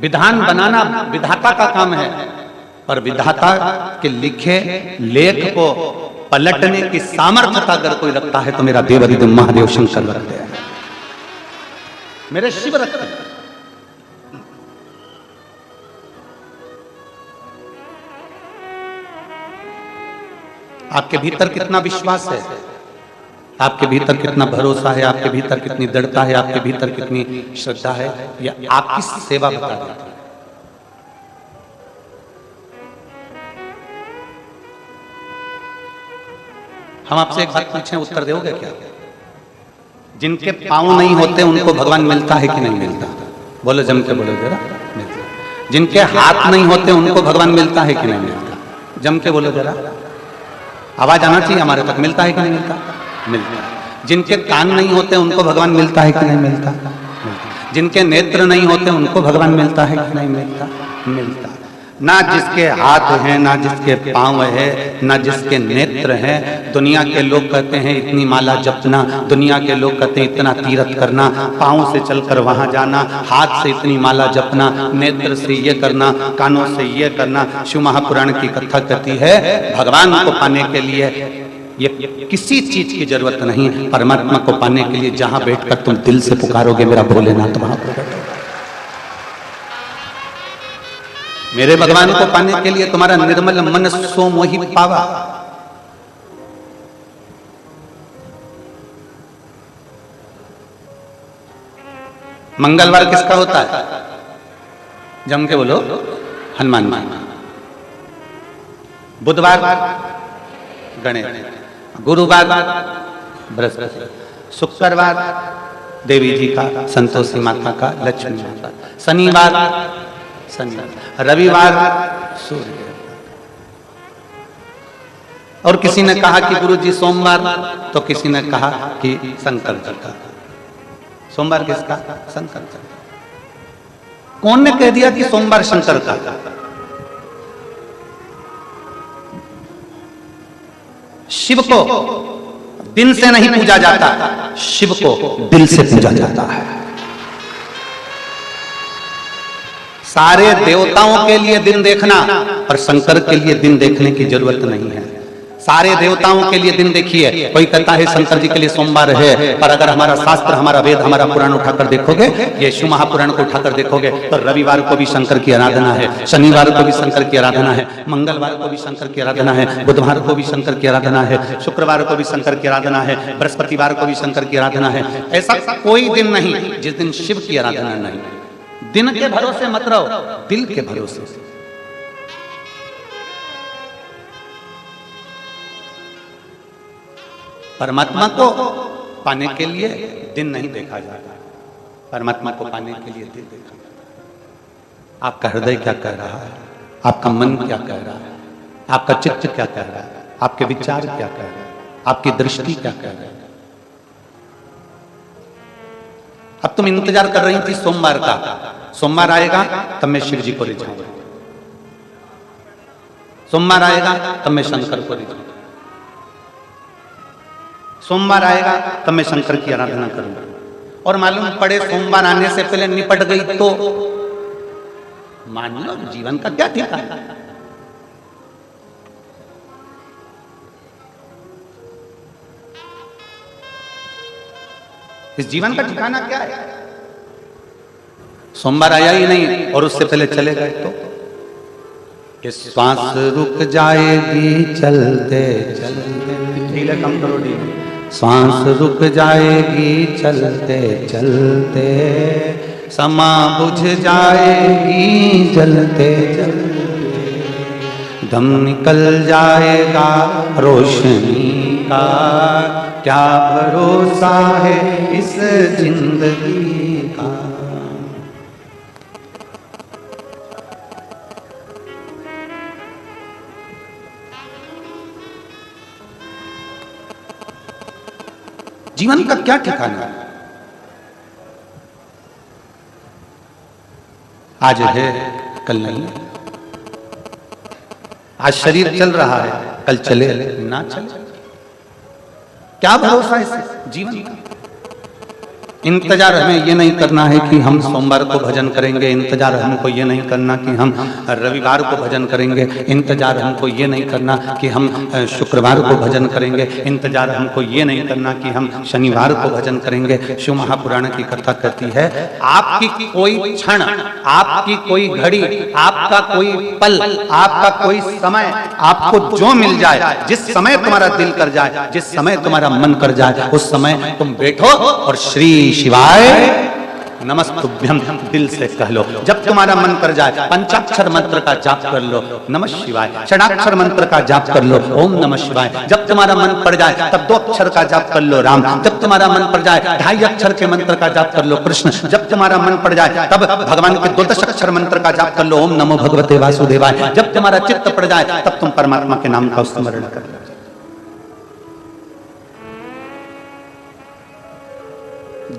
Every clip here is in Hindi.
विधान बनाना विधाता का काम है, पर विधाता के लिखे लेख को पलटने की सामर्थ्यता अगर कोई रखता है तो मेरा देवाधिदेव महादेव शंकर रखते हैं, मेरे शिव रखते हैं। आपके भीतर कितना विश्वास है, आपके भीतर कितना भरोसा है, आपके भीतर कितनी दृढ़ता है, आपके भीतर कितनी श्रद्धा है, या आपकी सेवा बता देती है। हम आपसे एक बात पूछें, उत्तर दोगे क्या? जिनके पांव नहीं होते उनको भगवान मिलता है कि नहीं मिलता? बोलो, जम के बोलो जरा। मिलता। जिनके हाथ नहीं होते उनको भगवान मिलता है कि नहीं मिलता? जम के बोलो जरा, आवाज आना चाहिए हमारे तक। मिलता है कि नहीं मिलता? मिलता है। जिनके कान नहीं होते उनको भगवान मिलता है कि नहीं मिलता? मिलता। जिनके नेत्र नहीं होते उनको भगवान मिलता है कि नहीं मिलता? मिलता। ना जिसके हाथ हैं, ना जिसके पांव है, ना जिसके नेत्र हैं, दुनिया के लोग कहते हैं इतनी माला जपना, दुनिया के लोग कहते हैं इतना तीर्थ करना, पांव से चलकर वहां जाना, हाथ से इतनी माला जपना, नेत्र से ये करना, कानों से ये करना। शिव महापुराण की कथा कहती है भगवान को पाने के लिए ये किसी चीज की जरूरत नहीं, परमात्मा को पाने के लिए जहां बैठकर तुम दिल से पुकारोगे मेरा भोलेनाथ वहां प्रकट होगा। मेरे भगवान को पाने के लिए तुम्हारा निर्मल मन सो मोहि पावा। मंगलवार किसका होता है? जम के बोलो, हनुमान जी। बुधवार गणेश, गुरुवार बृहस्पति, शुक्रवार देवी जी का, संतोषी माता का, लक्ष्मी माता, शनिवार रविवार सूर्य। और किसी ने कहा कि गुरुजी सोमवार, तो किसी ने कहा कि शंकर जी का। सोमवार किसका? शंकर जी। कौन ने कह दिया कि सोमवार शंकर का? शिव को दिन से नहीं पूजा जाता, शिव को दिल से पूजा जाता है। सारे देवताओं के लिए दिन देखना, पर शंकर के लिए दिन देखने की जरूरत नहीं है। सारे देवताओं के लिए दिन देखिए, कोई कहता है शंकर जी के लिए सोमवार है, पर अगर हमारा शास्त्र, हमारा वेद, हमारा पुराण उठाकर देखोगे, ये शिव महापुराण को उठाकर देखोगे, तो रविवार को भी शंकर की आराधना है, शनिवार को भी शंकर की आराधना है, मंगलवार को भी शंकर की आराधना है, बुधवार को भी शंकर की आराधना है, शुक्रवार को भी शंकर की आराधना है, बृहस्पतिवार को भी शंकर की आराधना है। ऐसा कोई दिन नहीं जिस दिन शिव की आराधना नहीं। दिन के भरोसे मत रहो, दिल के भरोसे। परमात्मा को पाने के लिए दिन नहीं देखा जाता, परमात्मा को पाने के लिए दिल देखा जाता। आपका हृदय क्या कह रहा है, आपका मन क्या कह रहा है, आपका चित्त क्या कह रहा है, आपके विचार क्या कह रहे हैं, आपकी दृष्टि क्या कह रहे हैं। अब तुम इंतजार कर रही थी सोमवार का, सोमवार आएगा तब मैं शिव जी को रिझाऊंगा, सोमवार आएगा तब मैं शंकर को रिझाऊंगा, सोमवार आएगा तब मैं शंकर की आराधना करूंगा। और मालूम पड़े सोमवार आने से पहले निपट गई तो मान लो जीवन का क्या ठिकाना। इस जीवन का ठिकाना क्या है? सोमवार आया ही नहीं और उससे पहले चले गए तो इस श्वास रुक जाएगी चलते चलते, ढीले कम करो, ढीले। श्वास रुक जाएगी चलते चलते, समा बुझ जाएगी जलते जलते, दम निकल जाएगा रोशनी का, क्या भरोसा है इस जिंदगी का। जीवन का क्या ठिकाना है? आज है कल नहीं, आज शरीर चल रहा है कल चले ना चले, क्या भरोसा है इस जीवन का। इंतजार हमें ये नहीं करना है कि हम सोमवार को भजन करेंगे, इंतजार हमको ये नहीं करना कि हम रविवार को भजन करेंगे, इंतजार हमको ये नहीं करना कि हम शुक्रवार को भजन करेंगे, इंतजार हमको ये नहीं करना कि हम शनिवार को भजन करेंगे। शिव महापुराण की कथा कहती है, आपकी कोई क्षण, आपकी कोई घड़ी, आपका कोई पल, आपका कोई समय, आपको जो मिल जाए, जिस समय तुम्हारा दिल कर जाए, जिस समय तुम्हारा मन कर जाए, उस समय तुम बैठो और श्री शिवाय नमस्तुभ्यम दिल से कह लो। जब तुम्हारा मन कर जाए, पंचाक्षर मंत्र का जाप कर लो, नमः शिवाय। षडाक्षर मंत्र का जाप कर लो, ओम नमः शिवाय। जब तुम्हारा मन पड़ जाए, तब 2 अक्षर का जाप कर लो, राम। जब तुम्हारा मन पड़ जाए, 2.5 अक्षर के मंत्र का जाप कर लो, कृष्ण। जब तुम्हारा मन पड़ जाए, तब भगवान के 12 अक्षर मंत्र का जाप कर लो, ओम नमो भगवते वासुदेवाय। जब तुम्हारा चित्त पड़ जाए, तब तुम परमात्मा के नाम का स्मरण कर लो।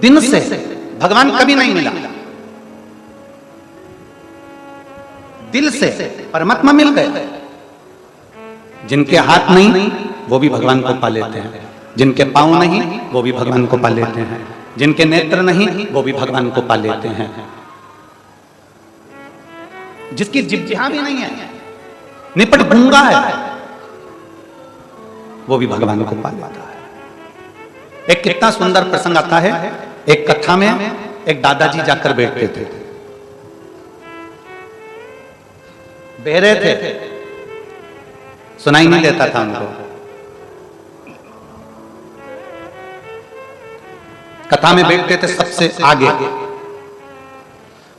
दिन से भगवान कभी नहीं मिला, दिल से परमात्मा मिल गए। जिनके हाथ नहीं वो भी भगवान को पा लेते हैं, जिनके पांव नहीं वो भी भगवान को पा लेते हैं, जिनके नेत्र नहीं वो भी भगवान को पा लेते हैं, जिसकी जिह्वा भी नहीं है, निपट गूंगा है, वो भी भगवान को पा लेता है। एक कितना सुंदर प्रसंग आता है, एक कथा में एक दादाजी जाकर बैठते थे, बहरे थे, सुनाई नहीं देता था उनको। कथा में बैठते थे सबसे आगे,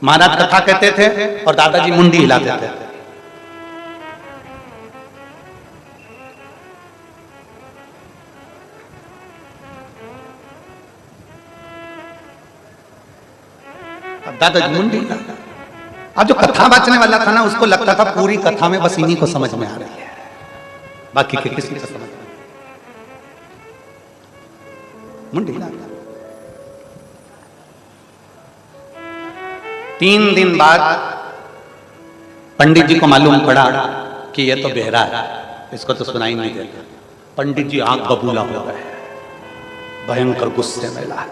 महाराज कथा कहते थे और दादाजी मुंडी हिलाते थे। दादाजी मुंडी। अब जो कथा बांचने वाला था ना, उसको लगता था पूरी कथा में बस इन्हीं को समझ में आ रही है, बाकी के किसी को समझ में मुंडी। 3 दिन बाद पंडित जी को मालूम पड़ा कि ये तो बहरा है, इसको तो सुनाई नहीं देता। पंडित जी आंख बबूला हो गए, भयंकर गुस्से में ला।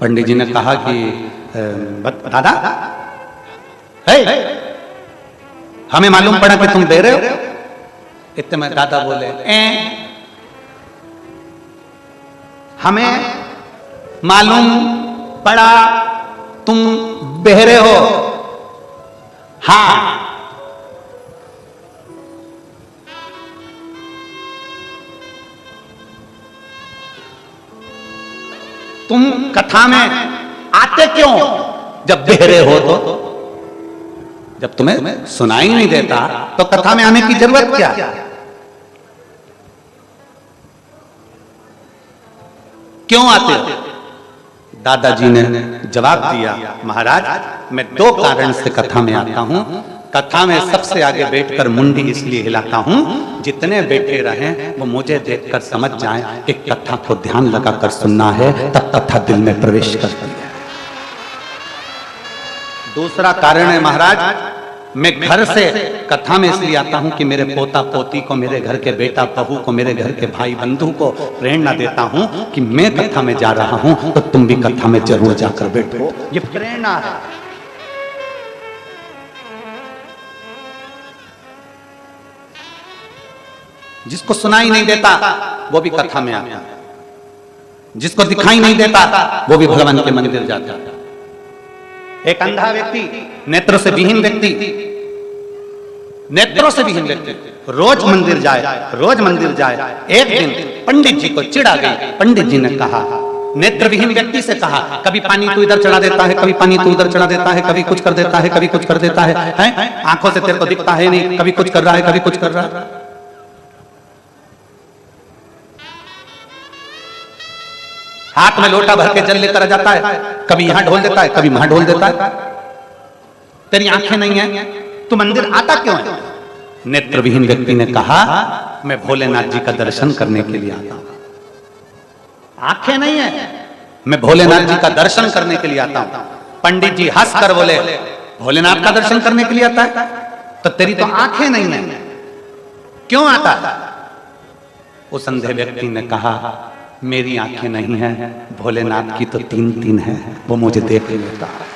पंडित जी ने कहा कि दादा, हमें मालूम पड़ा कि तुम बहरे हो। इतने में दादा बोले, हमें मालूम पड़ा तुम बहरे हो, हाँ। तुम कथा में आते क्यों जब बहरे हो? तो जब तुम्हें सुनाई नहीं देता तो कथा में आने की जरूरत क्या? क्यों आते हो? दादाजी ने जवाब दिया, महाराज मैं 2 कारण से कथा में आता हूं। कथा में सबसे आगे बैठकर मुंडी इसलिए हिलाता हूं, जितने बैठे रहें वो मुझे देखकर समझ जाएं कि कथा को ध्यान लगाकर सुनना है, तब कथा दिल में प्रवेश करती है। दूसरा कारण है, महाराज मैं घर से कथा में इसलिए आता हूं कि मेरे पोता पोती को, मेरे घर के बेटा बहू को, मेरे घर के भाई बंधु को प्रेरणा देता हूं कि मैं कथा में जा रहा हूं तो तुम भी कथा में जरूर जाकर बैठो। ये प्रेरणा है। जिसको सुनाई नहीं देता वो भी कथा में आता, जिसको दिखाई नहीं देता वो भी भगवान के मंदिर जाता। एक अंधा व्यक्ति, नेत्र से विहीन व्यक्ति, नेत्रों से विहीन व्यक्ति रोज मंदिर जाए। एक दिन पंडित जी को चिढ़ आ गई। पंडित जी ने कहा, नेत्र विहीन व्यक्ति से कहा, कभी पानी तू इधर चढ़ा देता है, कभी पानी तू उधर चढ़ा देता है, कभी कुछ कर देता है, कभी कुछ कर देता है, आंखों से तेरे को दिखता है नहीं, कभी कुछ कर रहा है, कभी कुछ कर रहा है। हाथ में लोटा भर के जल लेकर आ जाता है, कभी यहां ढोल देता है, कभी वहां ढोल देता है। तेरी आंखें नहीं है, तू मंदिर आता क्यों है? नेत्र विहीन व्यक्ति ने कहा, मैं भोलेनाथ जी का दर्शन करने के लिए आता हूं। आंखें नहीं है, मैं भोलेनाथ जी का दर्शन करने के लिए आता हूं। पंडित जी हंस कर बोले, भोलेनाथ का दर्शन करने के लिए आता है तो तेरी तो आंखें नहीं है, क्यों आता है? उस अंधे व्यक्ति ने कहा, मेरी आंखें नहीं हैं, भोलेनाथ की तो 3 है, वो मुझे देख लेता है।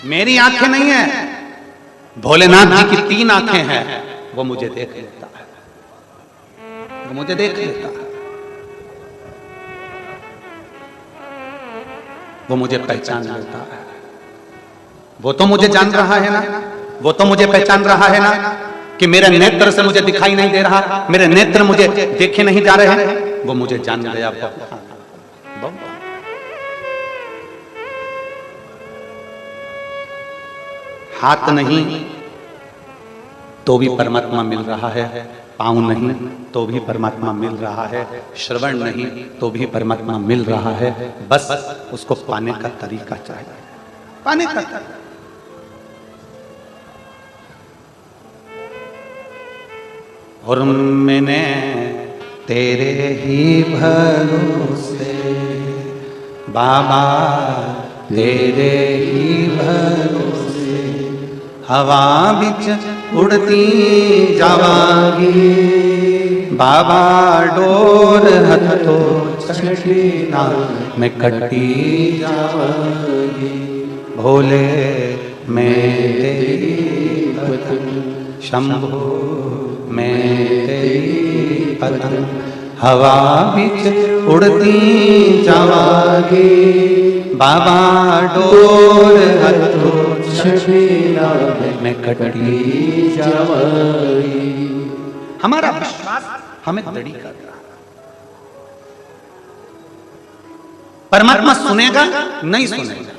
मेरी आंखें नहीं है, भोलेनाथ जी की 3 आंखें हैं, वो मुझे देख लेता है, वो मुझे देख लेता है, वो मुझे पहचान लेता है। वो तो मुझे जान रहा है ना, वो तो मुझे पहचान रहा है ना कि मेरे नेत्र से मुझे दिखाई नहीं दे रहा, मेरे नेत्र मुझे देखे नहीं जा रहे हैं, वो मुझे जान गया। हाथ नहीं तो भी परमात्मा मिल रहा है, पांव नहीं तो भी परमात्मा मिल रहा है, श्रवण नहीं तो भी परमात्मा मिल रहा है, बस उसको पाने का तरीका चाहिए, पाने का तरीका। और मैंने तेरे ही भरोसे बाबा, तेरे ही भरोसे हवा बिच उड़ती जावांगी बाबा, डोर हथो छठी ना मैं कटी जावांगी, भोले मैं तेरी पतंग, शंभो मैं तेरी पतंग, हवा बिच उड़ती जावांगी बाबा, डोर हथो छठी ना मैं कटी जावांगी। हमारा विश्वास हमें दृढ़ कर रहा है। परमात्मा सुनेगा नहीं सुनेगा।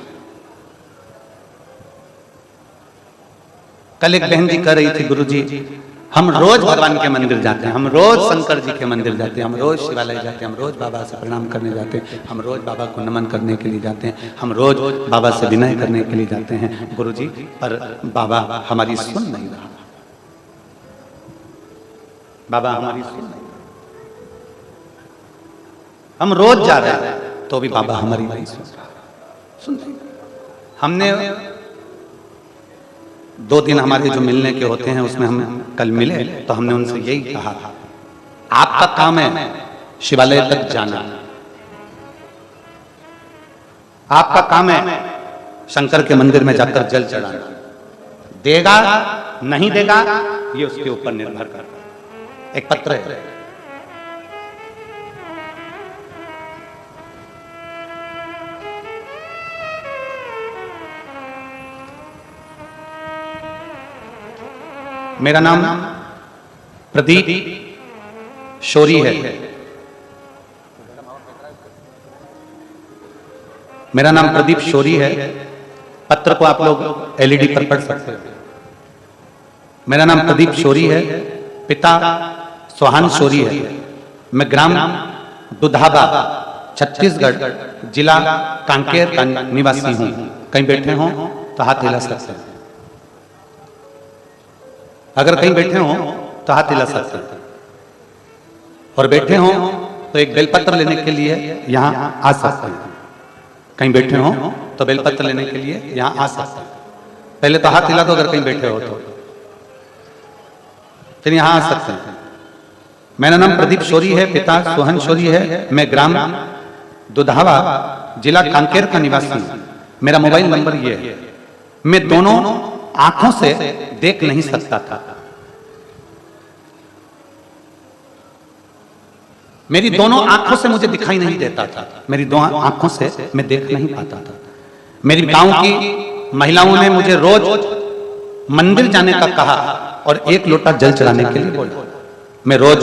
कल एक बहन जी कह रही थी, गुरुजी हम रोज भगवान के मंदिर जाते हैं, हम रोज शंकर जी के मंदिर जाते हैं, हम रोज शिवालय जाते हैं, हम रोज बाबा से प्रणाम करने जाते हैं, हम रोज बाबा को नमन करने के लिए जाते हैं, हम रोज बाबा से विनय करने के लिए जाते हैं गुरुजी, पर बाबा हमारी सुन नहीं रहा, बाबा हमारी सुन नहीं रहा। हम रोज जा रहे हैं तो भी बाबा हमारी नहीं सुन रहा, सुन नहीं। हमने 2 दिन हमारे जो मिलने के होते हैं उसमें हम कल मिले तो हमने उनसे यही कहा, आपका काम है शिवालय तक जाना, आपका काम है शंकर के मंदिर में जाकर जल चढ़ाना, देगा नहीं देगा ये उसके ऊपर निर्भर करता है। एक पत्र है, मेरा नाम प्रदीप शोरी है, मेरा नाम प्रदीप शोरी है। पत्र को आप लोग एलईडी पर पढ़ सकते हैं। मेरा नाम प्रदीप शोरी है, पिता सोहान शोरी है। मैं ग्राम दुधाबा छत्तीसगढ़ जिला कांकेर का निवासी हूं। कहीं बैठे हों तो हाथ हिला सकते हैं, अगर कहीं बैठे हो तो हाथ हिला सकते हैं, और बैठे हो तो एक बेलपत्र लेने के लिए यहाँ आ सकते हैं। कहीं बैठे हो तो बेलपत्र लेने के लिए यहाँ आ सकते हैं। पहले तो हाथ हिला दो अगर कहीं बैठे हो तो, फिर यहाँ आ सकते हैं। मेरा नाम प्रदीप शोरी है, पिता सोहन शोरी है। मैं ग्राम दुधावा जिला कांकेर का निवासी हूँ। मेरा मोबाइल नंबर ये है। मैं दोनों आंखों से देख नहीं सकता था, मेरी दोनों आंखों से मुझे दिखाई नहीं देता था, मेरी दोनों आंखों से मैं देख नहीं पाता था। मेरी गांव की महिलाओं ने मुझे रोज मंदिर जाने का कहा और 1 लोटा जल चढ़ाने के लिए बोला। मैं रोज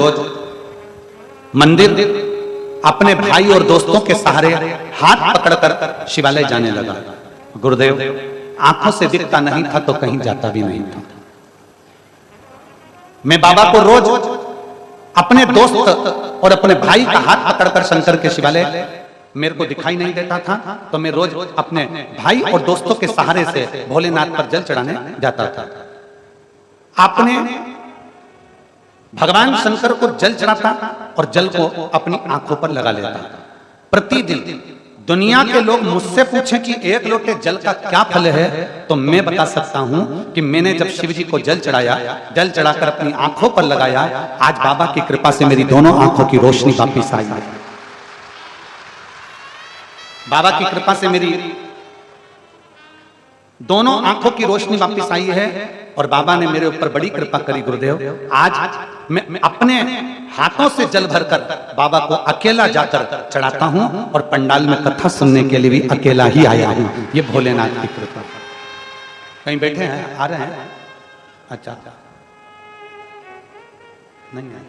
मंदिर अपने भाई और दोस्तों के सहारे हाथ पकड़कर शिवालय जाने लगा। गुरुदेव आंखों से दिखता नहीं था तो कहीं जाता भी नहीं था। मैं बाबा को रोज अपने दोस्त और अपने भाई का हाथ पकड़कर शंकर के शिवालय, मेरे को दिखाई नहीं देता था तो मैं रोज अपने भाई और दोस्तों के सहारे से भोलेनाथ पर जल चढ़ाने जाता था। आपने भगवान शंकर को जल चढ़ाता और जल को अपनी आंखों पर लगा लेता। प्रतिदिन दुनिया के लोग मुझसे पूछें कि एक लोटे जल का क्या फल है, तो मैं बता सकता हूं कि मैंने जब शिव जी को जल चढ़ाया, जल चढ़ाकर अपनी आंखों पर लगाया, आज बाबा की कृपा से मेरी दोनों आंखों की रोशनी वापिस आई है। बाबा की कृपा से मेरी दोनों आंखों की रोशनी वापिस आई है और बाबा ने मेरे ऊपर बड़ी कृपा करी गुरुदेव। आज मैं अपने हाथों से जल भरकर बाबा को अकेला जाकर चढ़ाता हूं और पंडाल में कथा सुनने के लिए भी अकेला ही आया हूं। ये भोलेनाथ की कृपा। कहीं बैठे हैं, आ रहे हैं? अच्छा, नहीं आए।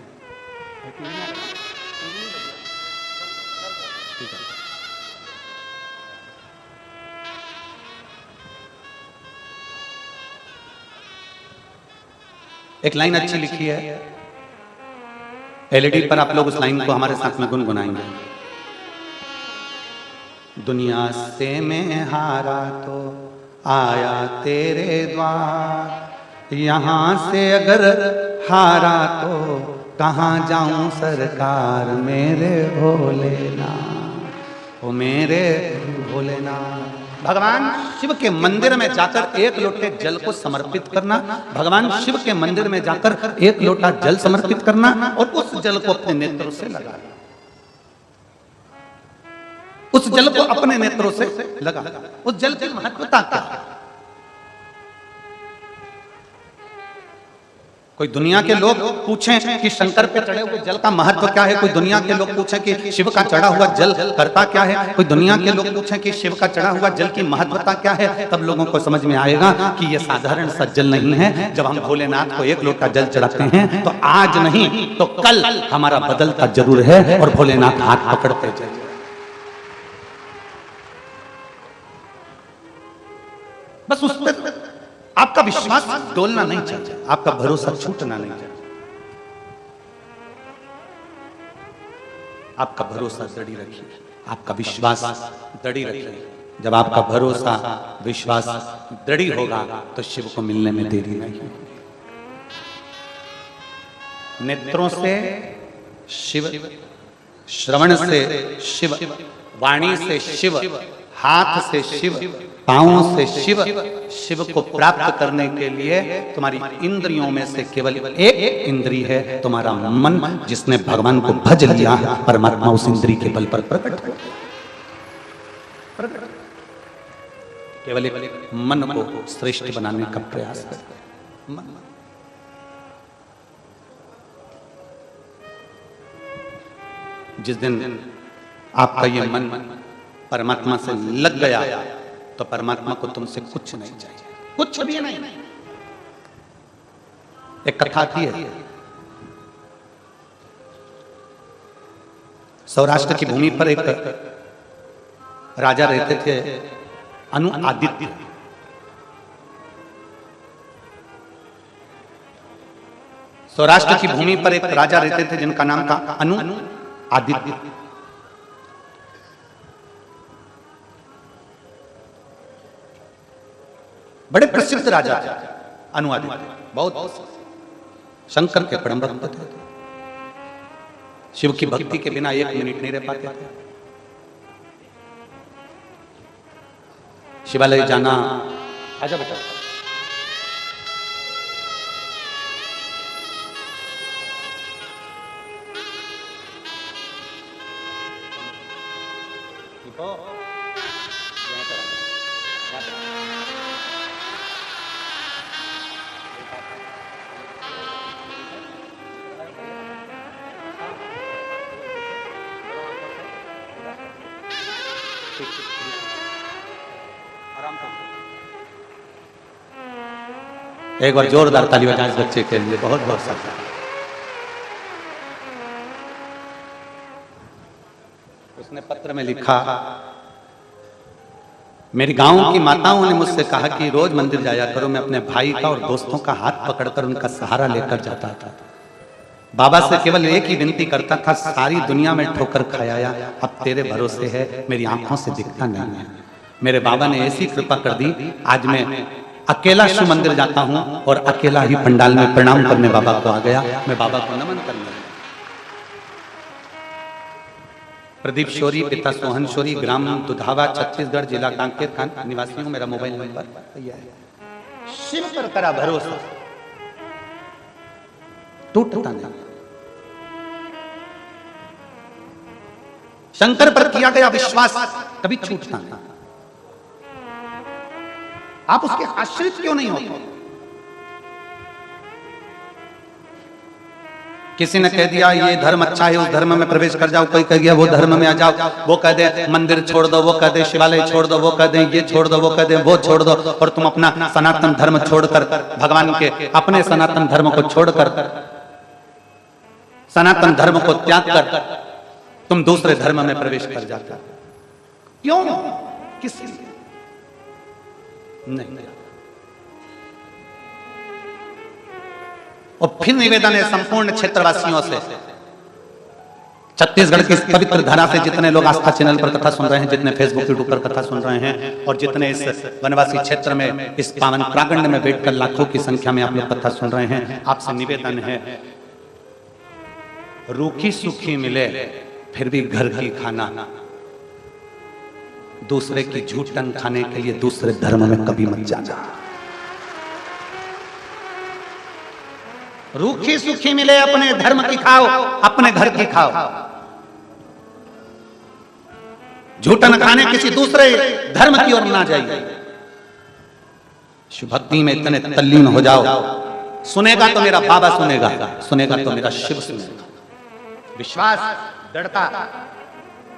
एक लाइन अच्छी लिखी है, एलईडी पर आप लोग उस लाइन को हमारे साथ में गुनगुनाएंगे। दुनिया से मैं हारा तो आया तेरे द्वार, यहां से अगर हारा तो कहां जाऊं सरकार, मेरे भोलेनाथ, ओ मेरे भोलेनाथ। भगवान शिव के मंदिर में जाकर एक लोटे जल को समर्पित करना, भगवान शिव के मंदिर में जाकर एक लोटा जल समर्पित करना और उस जल को अपने नेत्रों से लगाना, उस जल को अपने नेत्रों से लगा। उस जल की महत्वता क्या है? कोई दुनिया के लोग पूछें कि शंकर पे चढ़े हुए जल का महत्व क्या है, कोई दुनिया के लोग पूछें कि शिव का चढ़ा हुआ जल करता क्या है, कोई दुनिया के लोग पूछें कि शिव का चढ़ा हुआ जल की महत्वता क्या है, तब लोगों को समझ में आएगा कि यह साधारण सा जल नहीं है। जब हम भोलेनाथ को एक लोटा जल चढ़ाते हैं तो आज नहीं तो कल हमारा बदलता जरूर है और भोलेनाथ हाथ पकड़ते जाए। बस उस पर आपका विश्वास डोलना नहीं चाहिए, आपका भरोसा छूटना नहीं चाहिए, आपका भरोसा दृढ़ रखिए, आपका विश्वास दृढ़ रखिए। जब आपका भरोसा विश्वास दृढ़ होगा तो शिव को मिलने में देरी नहीं। नेत्रों से शिव, श्रवण से शिव, वाणी से शिव, हाथ से शिव, पांवों से शिव। शिव को प्राप्त करने के लिए तुम्हारी इंद्रियों में से केवल एक इंद्री है, तुम्हारा मन, जिसने भगवान को भज लिया, परमात्मा उस इंद्री के बल पर प्रकट हो। केवल एक मन को श्रेष्ठ बनाने का प्रयास करें। जिस दिन आपका ये मन परमात्मा से लग गया तो परमात्मा को तुमसे कुछ नहीं चाहिए, कुछ भी नहीं। एक कथा आती है, सौराष्ट्र की भूमि पर एक राजा रहते थे, अनुआदित्य। सौराष्ट्र की भूमि पर एक राजा रहते थे जिनका नाम था अनुआदित्य। बड़े प्रसिद्ध राजा थे अनुआदित्य, बहुत शंकर के परम भक्त थे। शिव की भक्ति के बिना एक मिनट नहीं रह पाते थे। शिवालय जाना, आजा बेटा, एक बार जोरदार ताली बजाएं इस बच्चे के लिए, बहुत बहुत सारा। उसने पत्र में लिखा, मेरी गांव की माताओं ने मुझसे कहा कि रोज मंदिर जाया करो। मैं अपने भाई का और दोस्तों का हाथ पकड़कर उनका सहारा लेकर जाता था। बाबा से केवल एक ही विनती करता था, सारी दुनिया में ठोकर खाया, अब तेरे भरोसे है, मेरी आंखों से दिखता नहीं है। मेरे बाबा ने ऐसी कृपा कर दी, आज मैं अकेला शिव मंदिर जाता हूं और अकेला ही पंडाल में प्रणाम करने बाबा को आ गया। मैं बाबा को नमन करने लगा। प्रदीप शोरी, पिता सोहन शोरी, ग्राम दुधावा, छत्तीसगढ़, जिला कांकेर खान निवासी हूं। मेरा मोबाइल नंबर यह है। शिव पर करा भरोसा, टूटता नहीं। शंकर पर किया गया विश्वास कभी छूटता नहीं। आप उसके आश्रित क्यों नहीं होते? किसी ने कह दिया ये धर्म अच्छा है, उस धर्म में प्रवेश कर जाओ, कोई कह दिया वो धर्म में आ जाओ, वो कह दे मंदिर छोड़ दो, वो कह दे शिवालय छोड़ दो, वो कह दे ये छोड़ दो, वो कह दे वो छोड़ दो, और तुम अपना सनातन धर्म छोड़कर, भगवान के अपने सनातन धर्म को छोड़कर, सनातन धर्म को त्याग कर तुम दूसरे धर्म में प्रवेश कर जाते हो। क्यों? किस लिए? नहीं। और फिर निवेदन है संपूर्ण क्षेत्रवासियों से, छत्तीसगढ़ की पवित्र धरा से जितने लोग आस्था चैनल पर कथा सुन रहे हैं, जितने फेसबुक यूट्यूब पर कथा सुन रहे हैं, और जितने इस वनवासी क्षेत्र में इस पावन प्रांगण में बैठकर लाखों की संख्या में आप लोग कथा सुन रहे हैं, आपसे निवेदन है रूखी सूखी मिले फिर भी घर की खाना, दूसरे की झूठन खाने के लिए दूसरे धर्म में कभी मत जाना। रूखी सूखी मिले अपने धर्म की खाओ, अपने घर की खाओ। झूठन खाने किसी दूसरे धर्म की ओर ना जाइए। शिव भक्ति में इतने तल्लीन हो जाओ, सुनेगा तो मेरा बाबा सुनेगा, सुनेगा तो मेरा शिव सुनेगा। विश्वास, दृढ़ता,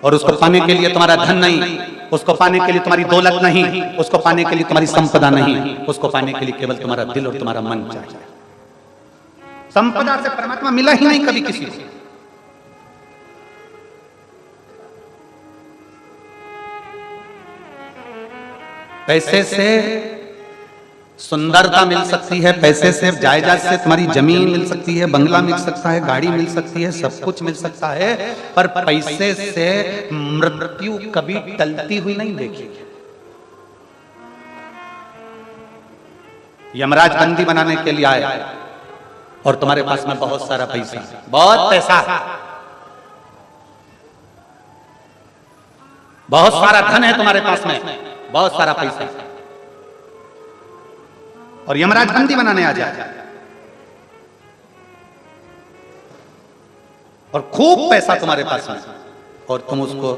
और उसको पाने के लिए तुम्हारा धन नहीं, उसको पाने के लिए तुम्हारी दौलत नहीं, उसको पाने के लिए तुम्हारी संपदा नहीं, उसको पाने के लिए केवल तुम्हारा दिल और तुम्हारा मन चाहिए। संपदा से परमात्मा मिला ही नहीं कभी किसी को। पैसे से सुंदरता मिल सकती है, पैसे से जायदाद से तुम्हारी जमीन मिल सकती है, बंगला मिल सकता है, गाड़ी मिल सकती है, सब कुछ मिल सकता है, पर पैसे से मृत्यु कभी टलती हुई नहीं देखी। यमराज बंदी बनाने के लिए आए और तुम्हारे पास में बहुत सारा पैसा, बहुत पैसा, बहुत सारा धन है तुम्हारे पास में, बहुत सारा पैसा, और यमराज बंदी बनाने आ जाए और खूब पैसा तुम्हारे पास में, और तुम उसको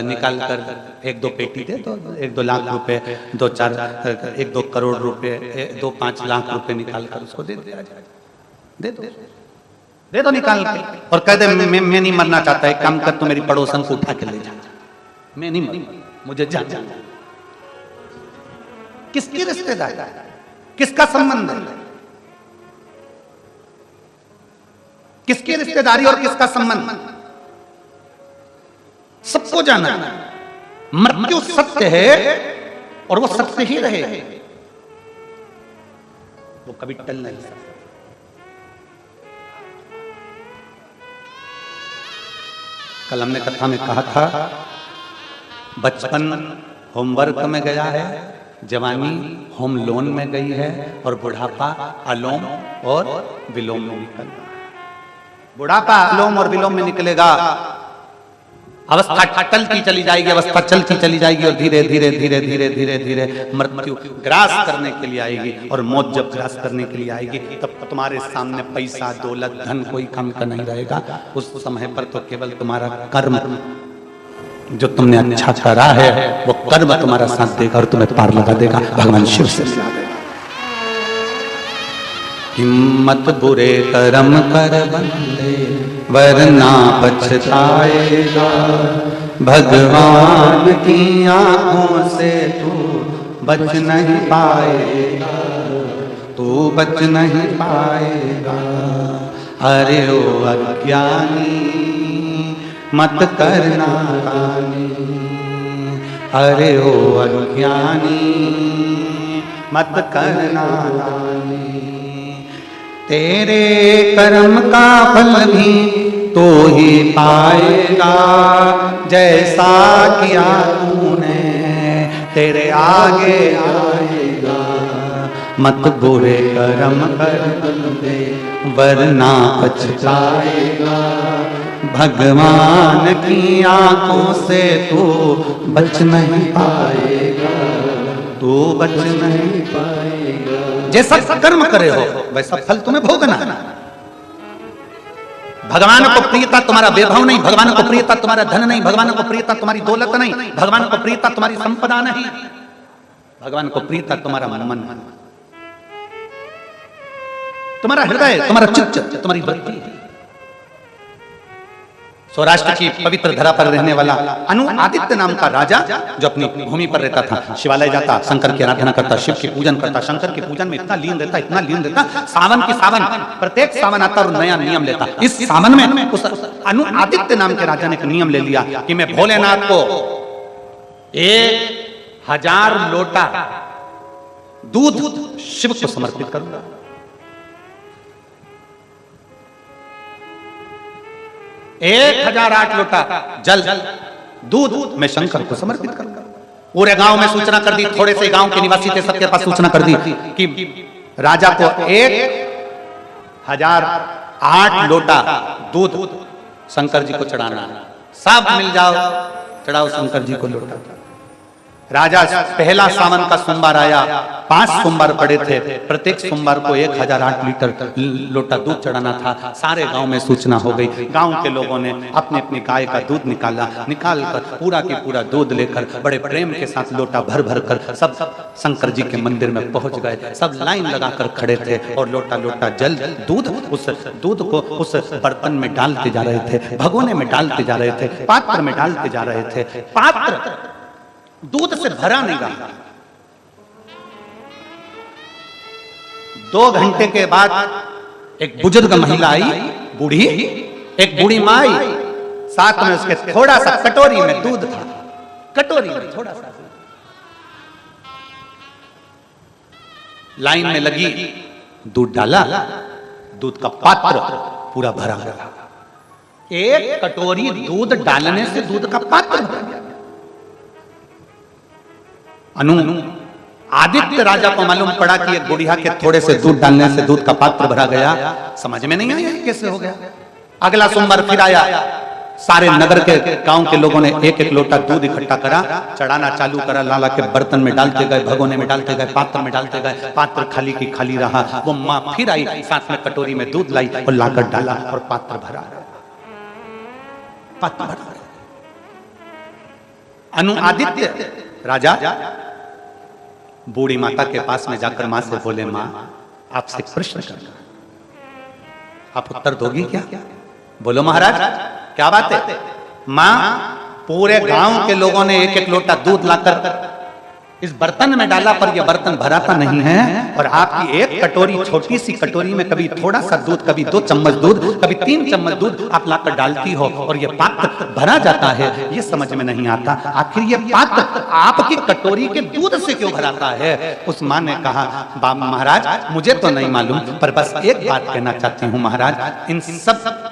निकाल कर 1-2 पेटी दे दो, 1-2 लाख रुपए, 1-2 करोड़ रुपए, 2-5 लाख रुपए निकाल कर उसको दे दो निकाल के, और कह दे मैं नहीं मरना चाहता, एक काम कर तू मेरी पड़ोसन को उठा के ले जा, मैं नहीं मरना, मुझे जा। किसकी रिश्तेदारी, किसका संबंध है, किसकी रिश्तेदारी और किसका संबंध, सबको जाना। मृत्यु सत्य है और वो सत्य ही रहे, वो कभी टल नहीं सकता। कल हमने कथा में कहा था बचपन होमवर्क में गया है, जवानी होम लोन में गई है, और बुढ़ापा अलोम और विलोम में निकल रहा है। बुढ़ापा अलोम और विलोम में निकलेगा, अवस्था टलती चली जाएगी, अवस्था चलती चली जाएगी, और धीरे धीरे धीरे धीरे धीरे धीरे मृत्यु ग्रास करने के लिए आएगी। और मौत जब ग्रास करने के लिए आएगी तब तुम्हारे सामने पैसा, दौलत, धन कोई काम का नहीं रहेगा। उस समय पर तो केवल तुम्हारा कर्म, जो तुमने अच्छा करा है वो कर्म तुम्हारा साथ देगा और तुम्हें पार लगा देगा, भगवान शिव से मिला देगा। हिम्मत बुरे कर्म कर बंदे वरना पछताएगा, भगवान की आंखों से तू बच नहीं पाएगा, तू बच नहीं पाएगा। अरे ओ अज्ञानी मत करना कानी, अरे ओ अज्ञानी मत करना कानी। तेरे कर्म का फल भी तो ही पाएगा, जैसा किया तूने तेरे आगे आएगा। मत बुरे कर्म कर बंदे वरना पछताएगा, भगवान की आंखों से तू बच नहीं पाएगा, तू बच नहीं पाएगा। जैसा कर्म करे हो वैसा फल तुम्हें भोगना है। भगवान को प्रियता तुम्हारा वैभव नहीं, भगवान को प्रियता तुम्हारा धन नहीं, भगवान को प्रियता तुम्हारी दौलत नहीं, भगवान को प्रियता तुम्हारी संपदा नहीं, भगवान को प्रियता तुम्हारा मन, तुम्हारा हृदय, तुम्हारा चित्त, तुम्हारी वृत्ति। सौराष्ट्र की पवित्र धरा पर रहने वाला अनु आदित्य नाम का राजा जो अपनी भूमि पर रहता था, शिवालय जाता, शंकर की आराधना करता, शिव की पूजन करता, शंकर की पूजन में इतना लीन रहता, इतना लीन रहता, सावन की सावन, प्रत्येक सावन आता और नया नियम लेता। इस सावन में उस अनु आदित्य नाम के राजा ने एक नियम ले लिया कि मैं भोलेनाथ को 1000 लोटा दूध शिव को समर्पित करूंगा। 1008 लोटा जल दूध मैं शंकर को समर्पित करूंगा। पूरे गांव में सूचना कर दी, थोड़े से गांव के निवासी थे, सबके पास सूचना कर दी कि राजा को 1008 लोटा दूध शंकर जी को चढ़ाना। सब मिल जाओ, चढ़ाओ शंकर जी को लोटा। राजा पहला सावन का सोमवार आया, 5 सोमवार पड़े थे, प्रत्येक सोमवार को 1008 लीटर लोटा दूध चढ़ाना था। सारे गांव में सूचना हो गई। गांव के लोगों ने अपने अपने गाय का दूध निकालकर पूरा की पूरा दूध लेकर बड़े प्रेम के साथ लोटा भर भर कर सब शंकर जी के मंदिर में पहुंच गए। सब लाइन लगाकर खड़े थे और लोटा लोटा जल दूध, उस दूध को उस बर्तन में डालते जा रहे थे, भगोने में डालते जा रहे थे, पात्र में डालते जा रहे थे। पात्र दूध से भरा नहीं रहा। 2 घंटे के बाद एक बुजुर्ग महिला आई, बूढ़ी, एक बूढ़ी माँ आई, साथ में उसके थोड़ा सा कटोरी में दूध था, कटोरी में थोड़ा सा। लाइन में लगी, दूध डाला, दूध का पात्र पूरा भरा गया। एक कटोरी दूध डालने से दूध का पात्र भर गया। अनु आदित्य राजा को मालूम पड़ा कि एक बुढ़िया के थोड़े से दूध डालने से दूध का पात्र भरा गया। समझ में नहीं आया कैसे हो गया। अगला सोमवार फिर आया, सारे नगर के गांव के लोगों ने एक एक लोटा दूध इकट्ठा करा, चढ़ाना चालू करा, लाला के बर्तन में डालते गए, भगोने में डालते गए, पात्र में डालते गए। पात्र खाली की खाली रहा। वो माँ फिर आई, साथ में कटोरी में दूध लाई और लाकर डाला और पात्र भरा, पात्र भरा। अनु आदित्य राजा बूढ़ी माता के पास में जाकर मां से बोले, मां आपसे प्रश्न करना, आप उत्तर दोगी क्या? बोलो महाराज क्या बात है? मां पूरे गांव के लोगों ने एक एक लोटा दूध लाकर इस बर्तन में डाला, पर यह बर्तन भराता नहीं है, और आपकी एक कटोरी, छोटी सी कटोरी में कभी थोड़ा सा दूध, कभी 2 चम्मच दूध, कभी 3 चम्मच दूध आप लाकर डालती हो और यह पात्र भरा जाता है। ये समझ में नहीं आता, आखिर यह पात्र आपकी कटोरी के दूध से क्यों भराता है? उस माँ ने कहा, बाबा महाराज मुझे तो नहीं मालूम, पर बस एक बात कहना चाहती हूँ महाराज, इन सब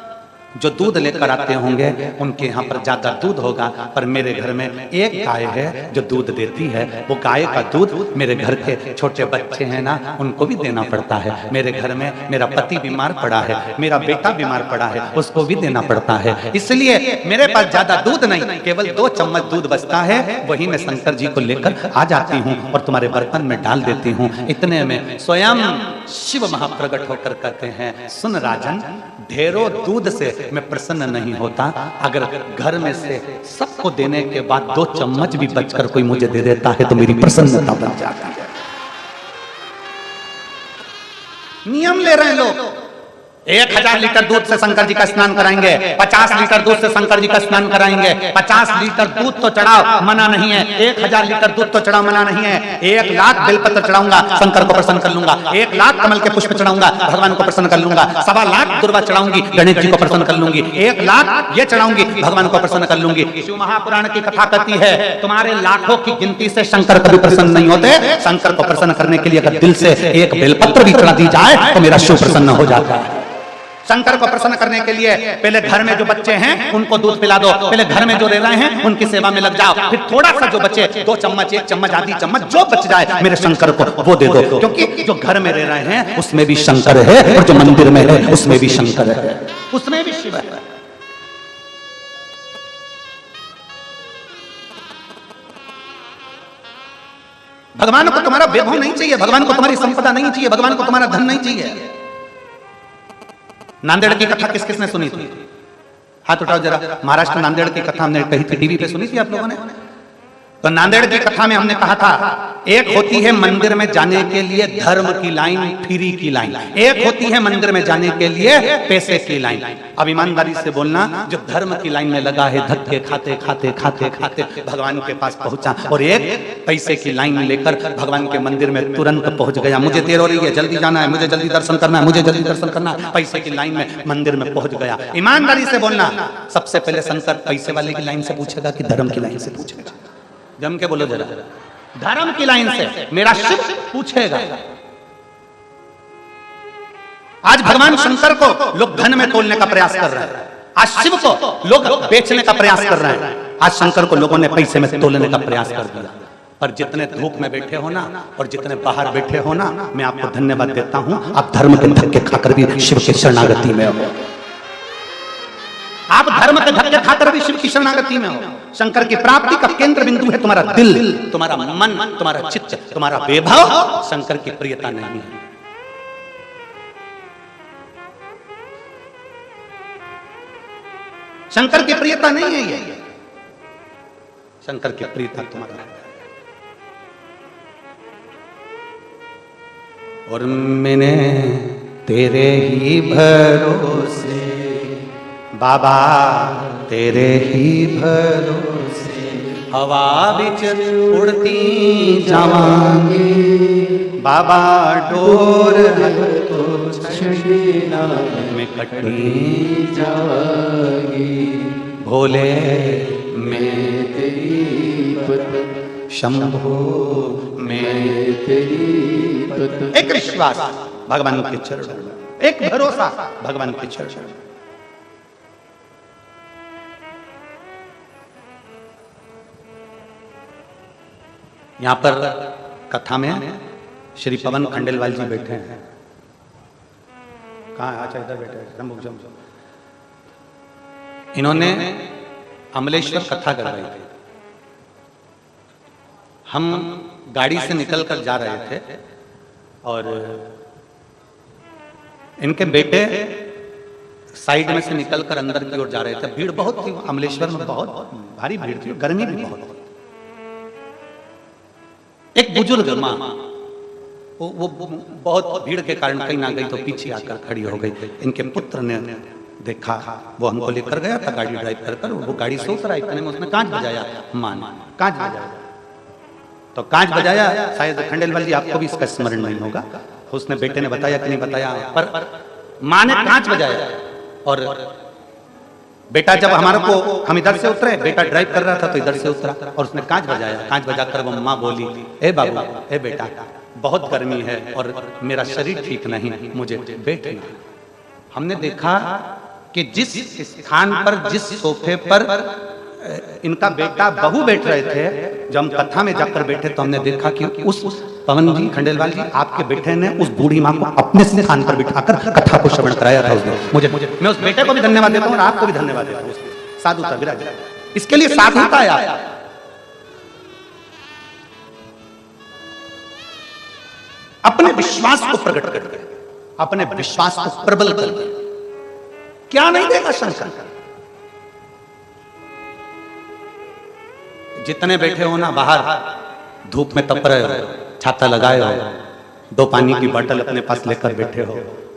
जो दूध लेकर आते होंगे उनके यहाँ पर ज्यादा दूध होगा, पर मेरे घर में एक गाय है जो दूध देती है। वो गाय का दूध मेरे घर के छोटे बच्चे हैं ना, उनको भी देना पड़ता है। मेरे घर में मेरा पति बीमार पड़ा है, मेरा बेटा बीमार पड़ा है, उसको भी देना पड़ता है। इसलिए मेरे पास ज्यादा दूध नहीं, केवल 2 चम्मच दूध बचता है, वही मैं शंकर जी को लेकर आ जाती हूँ और तुम्हारे बर्तन में डाल देती हूँ। इतने में स्वयं शिव महाप्रगट होकर कहते हैं, सुन राजन, ढेरों दूध से मैं प्रसन्न नहीं होता, अगर घर में से सबको देने के बाद 2 चम्मच भी बचकर कोई मुझे दे देता है तो मेरी प्रसन्नता बन जाती है। नियम ले रहे हैं लोग, 1000 लीटर दूध से शंकर जी का स्नान कराएंगे, 50 लीटर दूध से शंकर जी का स्नान कराएंगे। 50 लीटर दूध तो चढ़ाओ, मना नहीं है। 1000 लीटर दूध तो चढ़ाओ, मना नहीं है। 1 लाख बेलपत्र चढ़ाऊंगा, शंकर को प्रसन्न कर लूंगा। 1 लाख कमल के पुष्प चढ़ाऊंगा, भगवान को प्रसन्न कर लूंगा। 1.25 लाख दुर्वा चढ़ाऊंगी, गणेश जी को प्रसन्न कर लूंगी। 1 लाख ये चढ़ाऊंगी, भगवान को प्रसन्न कर लूंगी। शिव महापुराण की कथा कहती है, तुम्हारे लाखों की गिनती से शंकर कभी प्रसन्न नहीं होते। शंकर को प्रसन्न करने के लिए अगर दिल से 1 बेलपत्र भी चढ़ा दी जाए तो मेरा शिव प्रसन्न हो जाता है। शंकर को प्रसन्न करने के लिए पहले घर में जो बच्चे हैं उनको दूध पिला दो, पहले घर में जो रह रहे हैं उनकी सेवा में लग जाओ, फिर थोड़ा सा जो बचे, 2 चम्मच, 1 चम्मच, आधी चम्मच जो बच जाए मेरे शंकर को वो दे दो, क्योंकि जो घर में रह रहे हैं उसमें भी शंकर है और जो मंदिर में है उसमें भी शंकर है, उसमें भी शिव है। भगवान को तुम्हारा वैभव नहीं चाहिए, भगवान को तुम्हारी संपदा नहीं चाहिए, भगवान को तुम्हारा धन नहीं चाहिए। नांदेड़ की कथा किस किसने सुनी थी? हाथ उठाओ जरा। महाराष्ट्र नांदेड़ की कथा हमने कही थी, टीवी पे सुनी थी आप लोगों ने? तो नांदेड़ की कथा में हमने कहा था, एक होती है मंदिर में जाने के लिए धर्म की लाइन, फ्री की लाइन, एक होती है मंदिर में जाने के लिए पैसे की लाइन। अब ईमानदारी से बोलना, जो धर्म की लाइन में लगा है, धक्के खाते खाते खाते खाते भगवान के पास पहुंचा, और एक पैसे की लाइन लेकर भगवान के मंदिर में तुरंत पहुंच गया। मुझे देर हो रही है, जल्दी जाना है, मुझे जल्दी दर्शन करना है, मुझे जल्दी दर्शन करना है, पैसे की लाइन में मंदिर में पहुंच गया। ईमानदारी से बोलना, सबसे पहले शंकर पैसे वाले की लाइन से पूछेगा कि धर्म की लाइन से पूछेगा? जम के बोलो जरा। धर्म की लाइन से मेरा शिव पूछेगा। आज भगवान शंकर को लोग धन में तोलने का प्रयास कर रहे हैं, आज शिव को लोग बेचने का प्रयास कर रहे हैं, आज शंकर को लोगों ने पैसे में तोलने का प्रयास कर दिया। पर जितने धूप में बैठे हो ना और जितने बाहर बैठे हो ना, मैं आपको धन्यवाद देता हूं, आप धर्म के धक्के खाकर भी शिव की शरणागति में हो। आप धर्म के धक्के खाकर भी शिव की शरणागति में हो। शंकर की प्राप्ति का केंद्र बिंदु है तुम्हारा दिल, तुम्हारा मन, तुम्हारा चित्त, तुम्हारा वैभव। शंकर की प्रियता नहीं है। शंकर की प्रियता नहीं है ये। शंकर की प्रियता तुम्हारा। और मैंने तेरे ही भरोसे बाबा, तेरे ही भरोसे हवा बिच उड़ती जावांगी बाबा, डोर तो छड़ीना में कटी जावांगी, भोले मैं तेरी पत, शंभो मैं तेरी पत। एक विश्वास भगवान के चरण, एक भरोसा भगवान के चरण। यहां पर कथा में श्री पवन खंडेलवाल जी बैठे हैं। कहाँ? अच्छा इधर बैठे हैं। इन्होंने अमलेश्वर कथा करवाई थी। हम गाड़ी से निकलकर जा रहे थे और इनके बेटे साइड में से निकलकर अंदर की ओर जा रहे थे। भीड़ बहुत थी अमलेश्वर में, बहुत भारी भीड़ थी, गर्मी भी बहुत थी। एक बुजुर्ग माँ, वो बहुत भीड़ के कारण कहीं ना गई तो पीछे आकर खड़ी हो गई। इनके पुत्र ने देखा, वो हमको लेकर गया था गाड़ी ड्राइव कर कर। वो गाड़ी से उतरा, इतने में उसने कांच बजाया। मान कांच बजाया, तो कांच बजाया। शायद खंडेलवाल जी आपको भी इसका स्मरण नहीं होगा, उसने बेटे ने बताया कि नहीं बताया, पर माँ ने कांच बजाया। और बेटा जब हमारे को, हम इधर से उतरे, बेटा ड्राइव कर रहा था तो इधर से उतरा और उसने कांच बजाया। कांच बजाकर वो माँ बोली, ए बाबू, ए बेटा, बहुत गर्मी है और मेरा शरीर ठीक नहीं, मुझे बैठना। हमने देखा कि जिस स्थान पर, जिस सोफे पर इनका बेटा बहू बैठ रहे थे, जब हम कथा में जाकर बैठे तो हमने देखा कि उस पवन जी, खंडेलवाल जी, आपके बेटे ने उस बूढ़ी माँ को अपने स्थान पर बिठाकर कथा को श्रवण कराया था। मुझे मैं उस बेटे को भी धन्यवाद देता हूँ और आपको भी धन्यवाद देता हूँ। साधु था विराज, इसके लिए साधुता आया। अपने विश्वास को प्रकट करके, अपने विश्वास को प्रबल करके, क्या नहीं देगा शंकर। जितने बैठे हो ना बाहर धूप में तप रहे हो, छाता लगाए हो, दो पानी की बोतल अपने पास लेकर बैठे हो,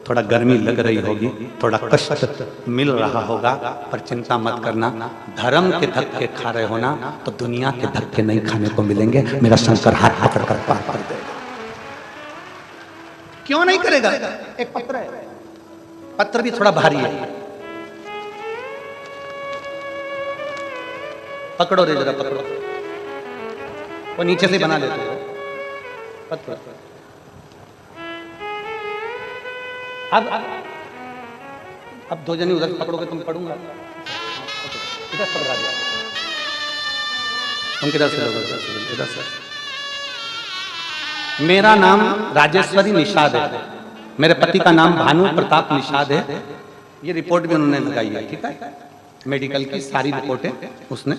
थोड़ा गर्मी लग रही होगी, थोड़ा कष्ट मिल रहा होगा, पर चिंता मत करना। धर्म के धक्के खा रहे हो ना तो दुनिया के धक्के नहीं खाने को मिलेंगे। मेरा शंकर हाथ पकड़ कर पार कर देगा। क्यों नहीं करेगा? एक पत्र है, पत्र भी थोड़ा भारी है, पकड़ो रे जरा, पकड़ो। वो नीचे से बना लेते हो पत्र। अब दो जनी उधर पकड़ोगे तुम, पढ़ूंगा इधर पकड़ा दिया तुम, किधर से लोगे? इधर से। मेरा नाम राजेश्वरी निषाद है, मेरे पति का नाम भानु प्रताप निषाद है। ये रिपोर्ट भी उन्होंने लगाई है, ठीक है, मेडिकल की सारी रिपोर्टें उसने,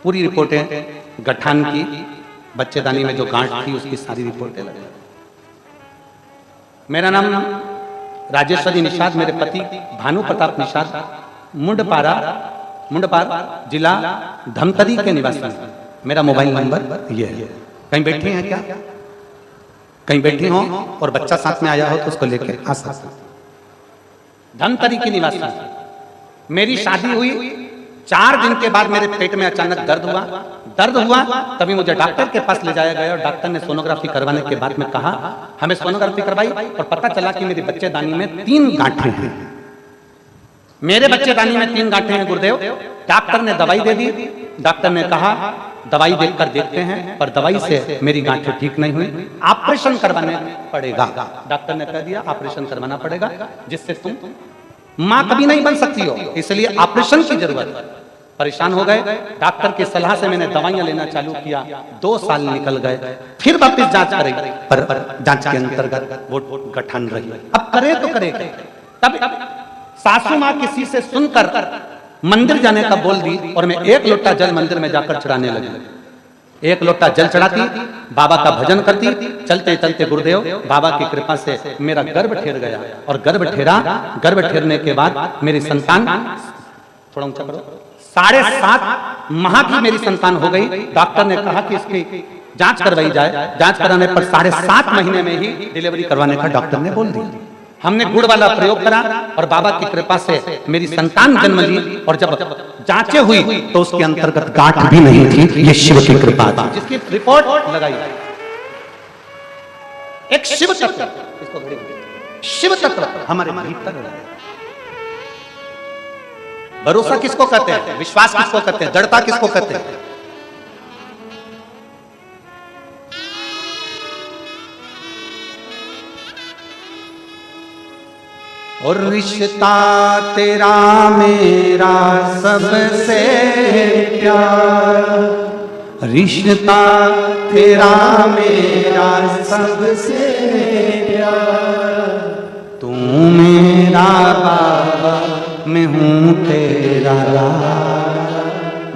पूरी रिपोर्टें गठान की, बच्चेदानी में जो गांठ थी उसकी सारी रिपोर्टें लगी। मेरा नाम राजेश्वरी निषाद, मेरे पति भानु प्रताप निषाद मुंडपार जिला धमतरी के निवासी हैं। मेरा मोबाइल नंबर ये है। कहीं बैठी हैं क्या? कहीं बैठी हो और बच्चा साथ में आया हो तो उसको लेके आ सकते। धमतरी की निवासी। मेरी शादी हुई 4 दिन के बाद मेरे पेट में अचानक दर्द हुआ। तभी मुझे डॉक्टर के पास ले जाया गया और डॉक्टर ने सोनोग्राफी करवाने के बाद में कहा, हमें सोनोग्राफी करवाई और पता चला कि मेरी बच्चेदानी में 3 गांठें हैं। मेरे बच्चेदानी में 3 गांठें हैं गुरुदेव। डॉक्टर ने दवाई दे दी। डॉक्टर ने कहा दवाई देखकर देखते हैं, पर दवाई से मेरी गांठें ठीक नहीं हुई, ऑपरेशन करवाने पड़ेगा। डॉक्टर ने कह दिया ऑपरेशन करवाना पड़ेगा, जिससे तुम मां कभी नहीं बन सकती हो, इसलिए ऑपरेशन की जरूरत। परेशान हो गए। डॉक्टर की सलाह से मैंने दवाइयां लेना चालू किया। 2 साल निकल गए। फिर वापस जांच करें, पर जांच के अंतर्गत वो गठन रही। अब करे तो करे। तब सासू मां किसी से सुनकर मंदिर जाने का बोल दी और मैं 1 लोटा जल मंदिर में जाकर चढ़ाने लगी। 1 लोटा जल चढ़ाती, बाबा का भजन करती। चलते चलते गुरुदेव बाबा की कृपा से मेरा गर्भ ठेर गया और गर्भ ठेरने के बाद मेरी संतान, थोड़ा ऊंचा करो, 7.5 माह की मेरी संतान हो गई। डॉक्टर ने कहा कि इसकी जांच करवाई जाए। जांच कराने पर 7.5 महीने में ही डिलीवरी करवाने का डॉक्टर ने बोल दिया। हमने गुड़ वाला प्रयोग करा और बाबा की कृपा से मेरी संतान जन्म ली। और जब जांचें हुई तो उसके अंतर्गत गांठ भी नहीं थी। ये शिव की कृपा थी, जिसकी रिपोर्ट लगाई। एक शिव तत्व, शिव तत्व हमारे भीतर है। भरोसा किसको कहते हैं? विश्वास किसको कहते हैं? दृढ़ता किसको कहते हैं? और रिश्ता तेरा मेरा सबसे प्यारा, रिश्ता तेरा मेरा सबसे प्यारा, तू मेरा बाबा मैं हूँ तेरा लाला,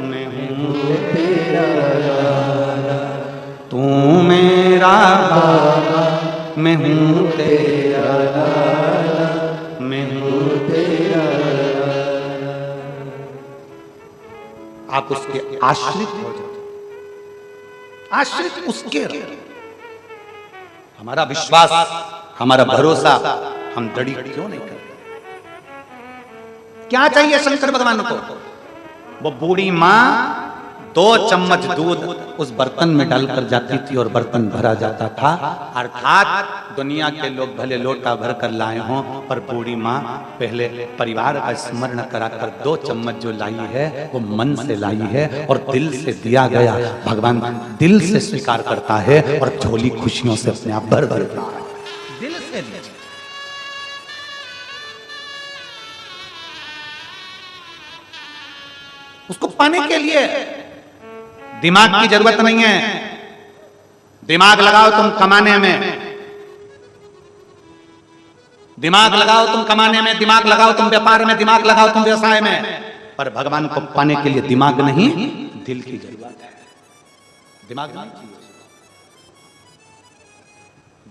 मैं हूँ तेरा लाला, तू मेरा बाबा मैं हूँ तेरा लाला, मैं हूँ तेरा लाला। आप उसके आश्रित हो जाओ, आश्रित उसके रहो। हमारा विश्वास, हमारा भरोसा हम दृढ़ क्यों नहीं करते? क्या चाहिए शंकर भगवान को? वो बूढ़ी मां 2 चम्मच दूध उस बर्तन में डालकर जाती थी और बर्तन भरा जाता था। अर्थात दुनिया के लोग भले लोटा भर कर लाए हों, पर बूढ़ी मां पहले परिवार का स्मरण कराकर 2 चम्मच जो लाई है वो मन से लाई है और दिल से दिया गया। भगवान दिल से स्वीकार करता है और झोली खुशियों से अपने आप भर देता है। दिल से दीजिए। उसको पाने के लिए दिमाग की जरूरत नहीं है। दिमाग लगाओ तुम कमाने में, दिमाग लगाओ तुम कमाने में, दिमाग लगाओ तुम व्यापार में, दिमाग लगाओ तुम व्यवसाय में, पर भगवान को पाने के लिए दिमाग नहीं, दिल की जरूरत है। दिमाग नहीं चाहिए,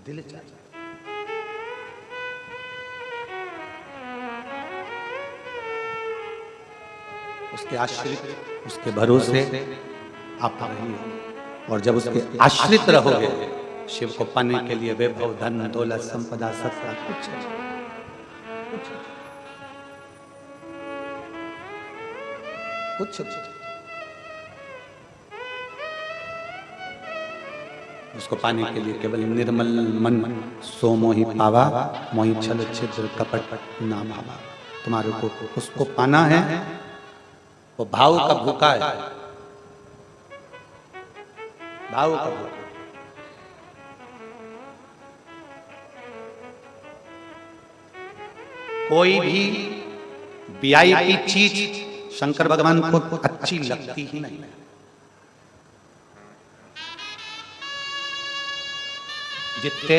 दिल चाहिए। उसके आश्रित, उसके भरोसे आप रहिए। और जब उसके आश्रित रहोगे, शिव को पाने के लिए वैभव, धन, दौलत, संपदा, सत्ता कुछ उसको पाने के लिए केवल निर्मल मन सो मोहि पावा, मोहि छल छिद्र कपट ना भावा। तुम्हारे को उसको पाना है। वो भाव का भूखा है, भाव का भूखा। कोई भी वीआईपी चीज शंकर भगवान को अच्छी लगती ही नहीं। जितने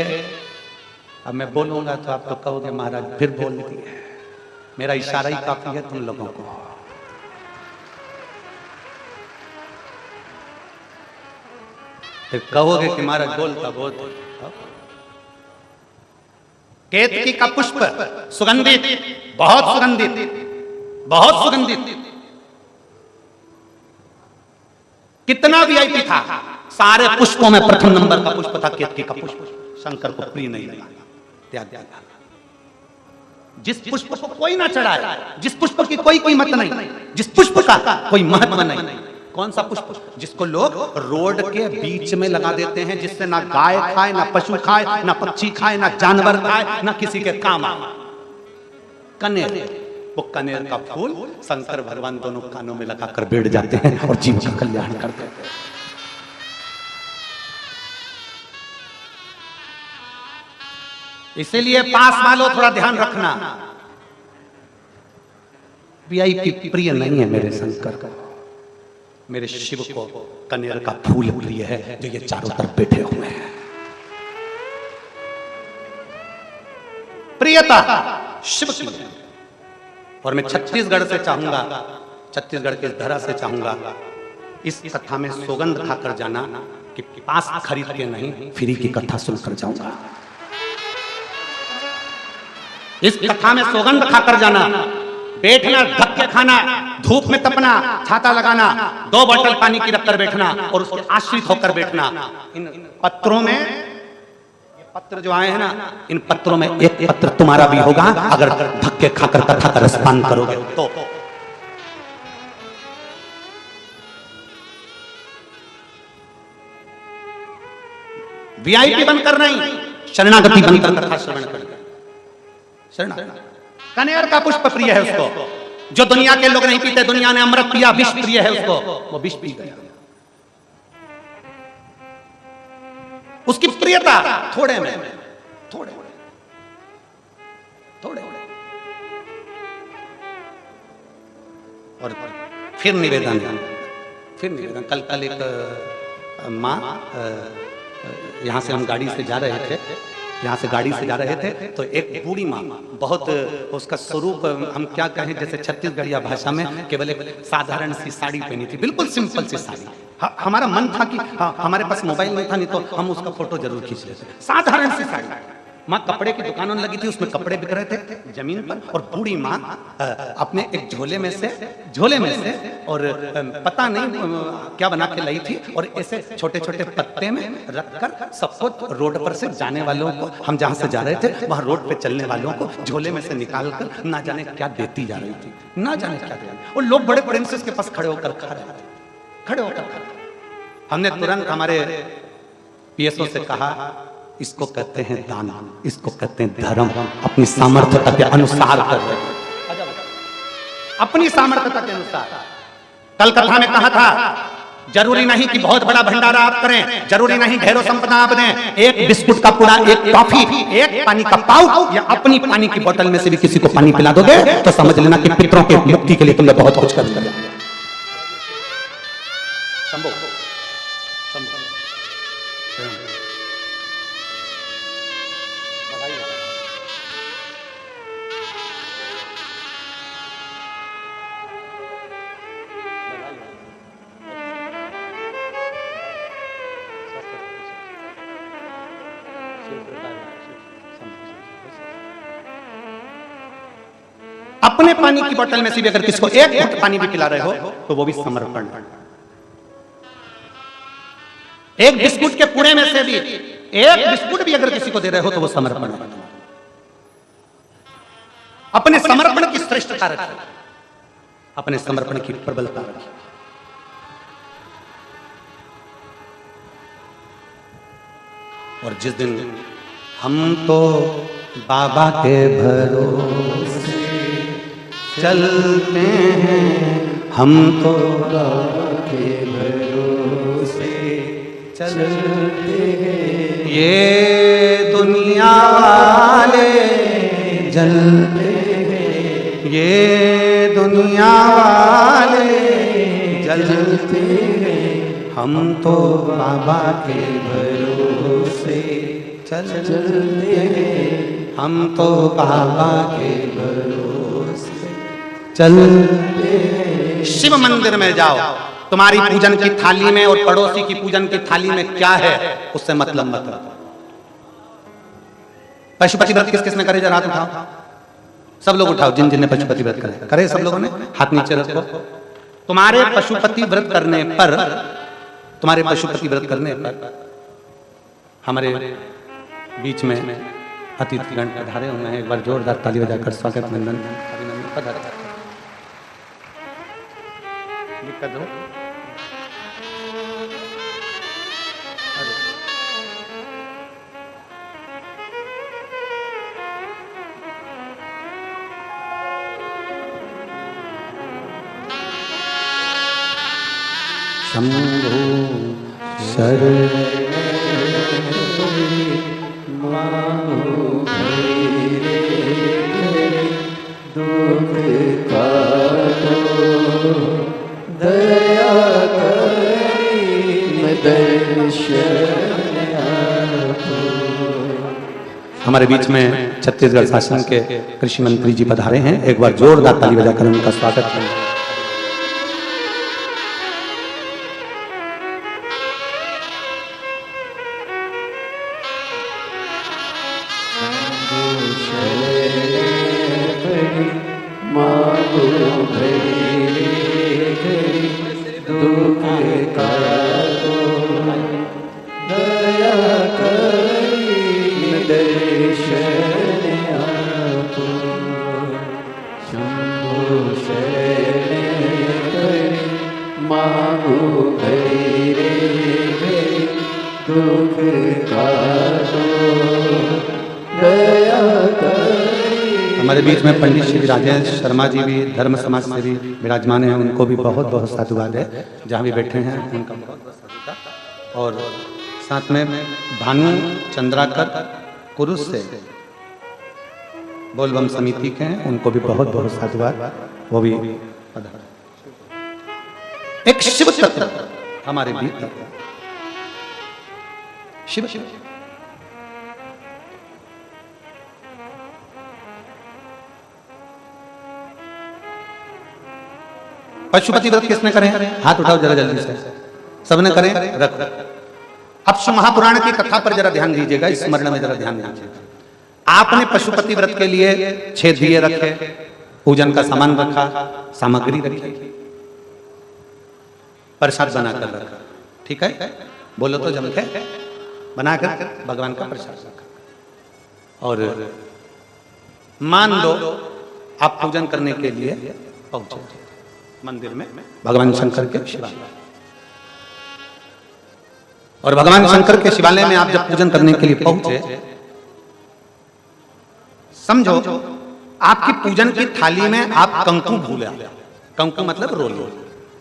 अब मैं बोलूंगा तो आप तो कहोगे महाराज फिर बोल दिए। मेरा इशारा ही काफी है तुम लोगों को। फिर कहोगे कि महाराज बोलता बहुत। केतकी का पुष्प सुगंधित, बहुत सुगंधित, बहुत सुगंधित। कितना वीआईपी था, सारे पुष्पों में प्रथम नंबर का पुष्प था केतकी का पुष्प। शंकर को प्रिय नहीं लगा, त्याग दिया। जिस पुष्प को कोई ना चढ़ाए, जिस पुष्प की कोई कीमत नहीं, जिस पुष्प का कोई महत्व नहीं, कौन सा पुष्प? जिसको लोग रोड के बीच में लगा देते हैं, जिससे ना गाय खाए, ना पशु खाए, ना पक्षी खाए, ना जानवर खाए, ना किसी के काम आए। कनेर, वो कनेर का फूल शंकर भगवान दोनों कानों में लगाकर बैठ जाते हैं और जीव का कल्याण करते हैं। इसीलिए पास वालों थोड़ा ध्यान रखना, वीआईपी प्रिय नहीं है मेरे शंकर का। मेरे शिव को कनेर का फूल प्रिय है, जो ये चारों तरफ बैठे हुए हैं। प्रियता शिव की है। और मैं छत्तीसगढ़ से चाहूंगा, छत्तीसगढ़ के धरा से चाहूंगा, इस कथा में सौगंध खाकर जाना कि पास खरीद के नहीं, फ्री की कथा सुनकर जाऊंगा। इस कथा में सौगंध खाकर जाना, बैठना, धक्के खाना, धूप में तपना, छाता लगाना, 2 बोतल पानी की रखकर बैठना और उसके आश्रित होकर बैठना। इन पत्रों में, ये पत्र जो आए हैं ना, इन पत्रों में एक पत्र तुम्हारा भी होगा अगर धक्के खाकर कथा का रसपान करोगे तो। वीआईपी बनकर नहीं, शरणागति बनकर कथा श्रवण कर। कनेर का पुष्प प्रिय है उसको, जो दुनिया के लोग नहीं पीते। दुनिया ने अमृत पिया, विष प्रिय है उसको, वो विष पी गया। उसकी प्रियता थोड़े में, थोड़े थोड़े। और फिर निवेदन, कल एक माँ, यहां से हम गाड़ी से जा रहे थे, तो एक बूढ़ी माँ, बहुत उसका स्वरूप हम क्या कहें, जैसे छत्तीसगढ़िया भाषा में केवल एक साधारण सी साड़ी पहनी थी, बिल्कुल सिंपल सी साड़ी। हमारा मन था कि हमारे पास मोबाइल नहीं था, नहीं तो हम उसका फोटो जरूर खींच लेते। साधारण सी साड़ी। माँ कपड़े की दुकानों लगी थी, उसमें कपड़े बिक रहे थे जमीन पर, और बूढ़ी माँ अपने एक झोले में से और पता नहीं क्या बना के लाई थी, और ऐसे छोटे छोटे पत्ते में रखकर सबको रोड पर से जाने वालों को, हम जहाँ से जा रहे थे वहाँ रोड पे चलने वालों को झोले में से निकाल कर ना जाने क्या देती जा रही थी, ना जाने क्या दे रही। और लोग बड़े प्रेम से उसके पास खड़े होकर खा रहे थे, खड़े होकर। हमने तुरंत हमारे पीएसओ से कहा, इसको कहते हैं दान, इसको कहते हैं धर्म। अपनी सामर्थ्यता के अनुसार कर रहे हैं, अपनी सामर्थ्यता के अनुसार। कल कथा में कहा था, जरूरी नहीं कि बहुत बड़ा भंडारा आप करें, जरूरी नहीं ढेरों संपदा आप दें। एक बिस्कुट का पूरा, एक टॉफी, एक पानी का पाउच, या अपनी पानी की बोतल में से भी किसी को पानी पिला दोगे तो समझ लेना कि पितरों के मुक्ति के लिए तुमने बहुत कुछ कर दिया। अपने पानी की बोतल में से भी अगर किसी को एक घूंट पानी भी पिला रहे हो तो वो भी समर्पण। एक बिस्कुट के पूरे में से भी एक बिस्कुट भी अगर किसी को दे रहे हो तो वो समर्पण है। अपने समर्पण की श्रेष्ठता रखिए, अपने समर्पण की प्रबलता रखिए। और जिस दिन हम तो बाबा के भरोसे चलते हैं, हम तो बाबा के भरोसे चलते हैं, ये दुनिया वाले जलते हैं, ये दुनिया वाले जलते हैं, हम तो बाबा के भरोसे चलते हैं, हम तो बाबा के भरोसे चलते हैं। शिव मंदिर में जाओ तुम्हारी पूजन की थाली में और पड़ोसी की पूजन की थाली में क्या है उससे मतलब मत रखो। पशुपति व्रत किस किसने करे जरा हाथ उठाओ, सब लोग उठाओ जिन जिन ने पशुपति व्रत करे। करे सब लोगों ने? हाथ नीचे रखो। तुम्हारे पशुपति व्रत करने पर, तुम्हारे पशुपति व्रत करने पर हमारे बीच में अतिथिगण पधारे हुए हैं। एक बार जोरदार ताली बजाकर स्वागत नंदन पधारे। दिक्कत हो? शंभो शरण दुख का दया हमारे बीच में छत्तीसगढ़ शासन के कृषि मंत्री जी पधारे हैं। एक बार जोरदार ताली बजाकर उनका स्वागत करें। हमारे बीच में पंडित श्री राजेश शर्मा जी भी धर्म समाज से भी विराजमान हैं, उनको भी बहुत बहुत साधुवाद है। जहाँ भी बैठे हैं उनका बहुत बहुत साधुवाद। और साथ में भानु चंद्राकर कुरुस से बोलबम समिति के हैं, उनको भी बहुत बहुत साधुवाद। वो भी एक शिव तत्व हमारे बीच शिव शिव पशुपति व्रत किसने करे? हाथ उठाओ जरा जल्दी से। सबने करे? रख। अब महापुराण की कथा पर जरा ध्यान दीजिएगा, स्मरण में जरा ध्यान दीजिएगा। आपने पशुपति व्रत के लिए 6 दिए रखे, पूजन का सामान रखा, सामग्री रखी, प्रसाद बनाकर रखा। ठीक है? बोलो तो जम के बनाकर भगवान का प्रसाद रखा। और मान लो आप पूजन करने के लिए पहुंचे मंदिर में भगवान शंकर के शिवालय, और भगवान शंकर के शिवालय में आप जब पूजन करने के लिए पहुंचे, समझो आपकी पूजन की थाली में आप कंकु भूले, कंकु मतलब रोली,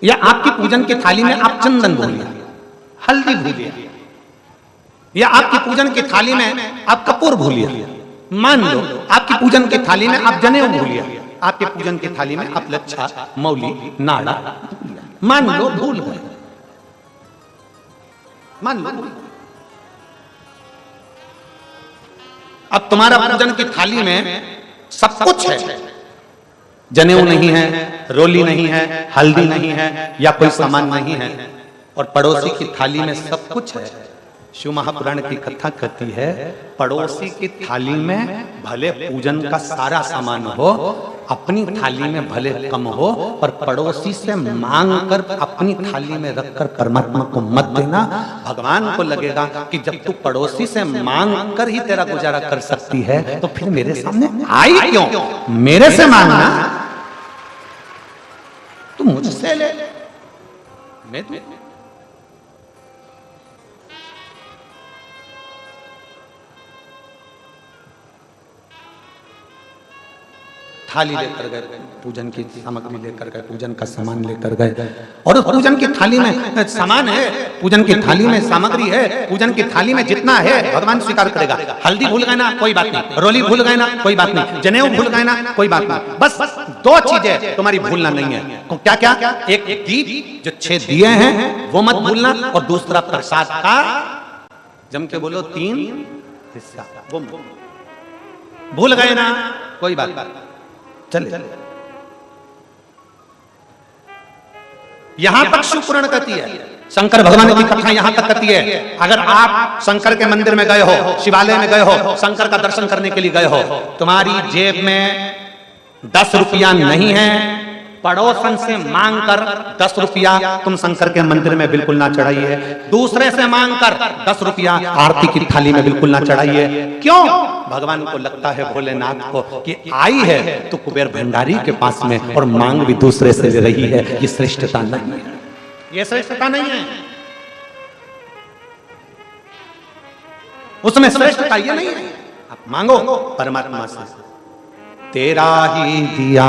या आपकी पूजन की थाली में आप चंदन भूलिए, हल्दी भूलिए, या आपकी पूजन की थाली में आप कपूर भूलिए। मान लो आपकी पूजन की थाली में आप जनेऊ भूलिए, आपके पूजन की थाली में आप लच्छा, मौली, नाड़ा, मान लो भूल गए, मान लो। अब तुम्हारा पूजन की थाली में सब कुछ है, जनेऊ नहीं है, रोली नहीं है, हल्दी नहीं है, या कोई सामान नहीं है, और पड़ोसी की थाली में सब कुछ है। शिव महापुराण की कथा कहती है, पड़ोसी की थाली में भले पूजन का सारा सामान हो, अपनी थाली में भले कम हो, पर पड़ोसी से मांग कर अपनी थाली में रखकर परमात्मा को मत देना। भगवान को लगेगा कि जब तू पड़ोसी से मांग कर ही तेरा गुजारा कर सकती है, तो फिर मेरे सामने आई क्यों? मेरे से मांगना, तू मुझसे ले, मैं थाली लेकर गए, पूजन की सामग्री लेकर गए, पूजन का सामान लेकर गए, और उस पूजन की थाली में सामान है, पूजन की थाली में सामग्री है, पूजन की थाली में जितना है भगवान स्वीकार करेगा। हल्दी भूल गए ना, कोई बात नहीं, रोली भूल गए ना, कोई बात नहीं, जनेऊ भूल गए ना, कोई बात नहीं, बस 2 चीजें तुम्हारी भूलना नहीं है। क्या क्या? एक दीप, जो 6 दिए हैं वो मत भूलना, और दूसरा प्रसाद का, जम के बोलो, 3 हिस्सा, वो भूल गए ना, कोई बात नहीं, चले। यहां तक शिवपुराण कहती है, शंकर भगवान की कथा यहां तक कहती है। अगर आप शंकर के मंदिर में गए हो, शिवालय में गए हो, शंकर का दर्शन करने के लिए गए हो, तुम्हारी जेब में 10 रुपया नहीं है, पड़ोसन से मांग कर 10 रुपया तुम शंकर के मंदिर में बिल्कुल ना चढ़ाइए। दूसरे से मांग कर 10 रुपया आरती की थाली में बिल्कुल ना चढ़ाइए। क्यों? भगवान को लगता है, भोलेनाथ को, कि आई है तो कुबेर भंडारी के पास में और मांग भी दूसरे से ले रही है। ये श्रेष्ठता नहीं है, ये श्रेष्ठता नहीं है, उसमें श्रेष्ठता ये नहीं है। आप मांगो परमात्मा से। तेरा ही दिया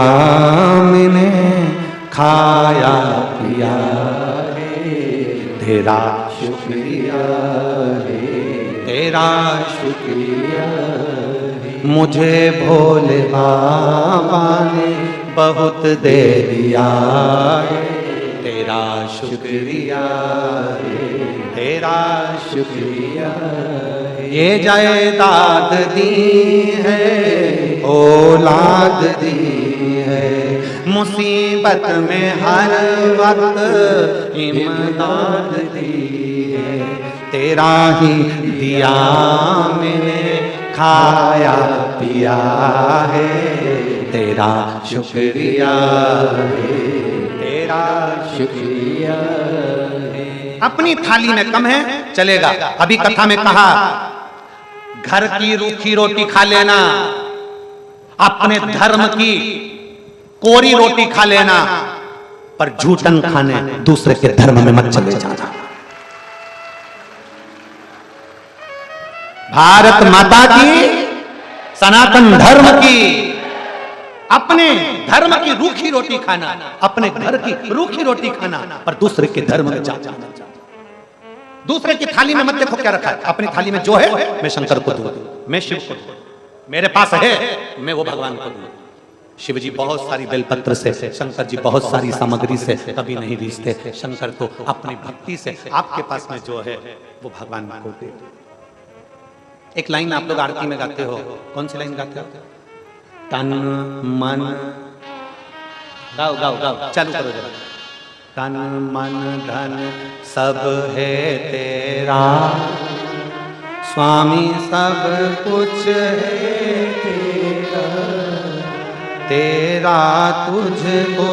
मैंने खाया पिया रे, तेरा शुक्रिया रे, तेरा शुक्रिया रे, मुझे भोले बाबा ने बहुत दे दिया रे, तेरा शुक्रिया रे, तेरा शुक्रिया। ये जायदाद दी है, औलाद दी है, मुसीबत में हर वक्त इमदाद दी है। तेरा ही दिया मैंने खाया पिया है, तेरा शुक्रिया है, तेरा शुक्रिया है। अपनी थाली में कम है, चलेगा। अभी कथा में कहा घर की रूखी रोटी खा लेना, अपने धर्म की कोरी रोटी खा लेना, पर झूठन खाने दूसरे के धर्म में मत चले जाना। भारत माता की, सनातन धर्म की, अपने धर्म की रूखी रोटी खाना, अपने घर की रूखी रोटी खाना, पर दूसरे के धर्म में जाना। दूसरे की थाली में मत देखो क्या रखा है। अपनी थाली में जो है मैं शंकर को दूं, मैं शिव को दूं, मेरे पास है मैं वो भगवान को दूं। शिव जी बहुत सारी बेलपत्र से, शंकर जी बहुत सारी सामग्री से कभी नहीं रीझते। शंकर तो अपनी भक्ति से आपके पास में जो है वो भगवान को दे। एक लाइन आप लोग आरती में गाते हो, कौन सी लाइन गाते हो? तन मन, गाओ गाओ गाओ, चालू करो जरा। तन मन धन सब है तेरा, स्वामी सब कुछ है तेरा, तेरा तुझको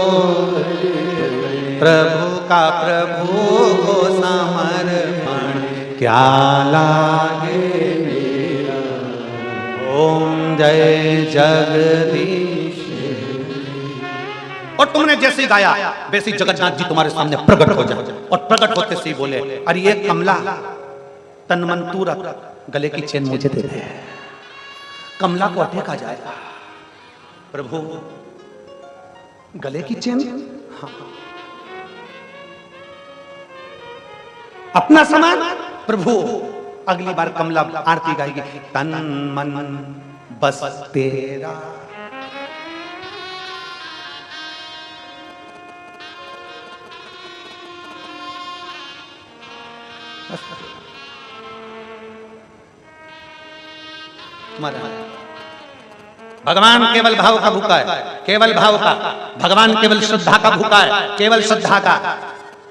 प्रभु का प्रभु को समर्पण क्या लागे मेरा। ओम जय जगदीश। और तुमने जैसे गाया वैसे जगन्नाथ जी तुम्हारे सामने प्रकट हो जाए, और प्रकट होते से ही बोले, अरे ये कमला तन मन तू रख, गले की चेन मुझे दे दे। कमला को अटैक आ जाएगा, प्रभु गले की चेन, हाँ। अपना सामान प्रभु। अगली बार कमला आरती गाएगी, तन मन बस तेरा। भगवान केवल भाव का भूखा है, केवल भाव का। भगवान केवल श्रद्धा का भूखा है, केवल श्रद्धा का।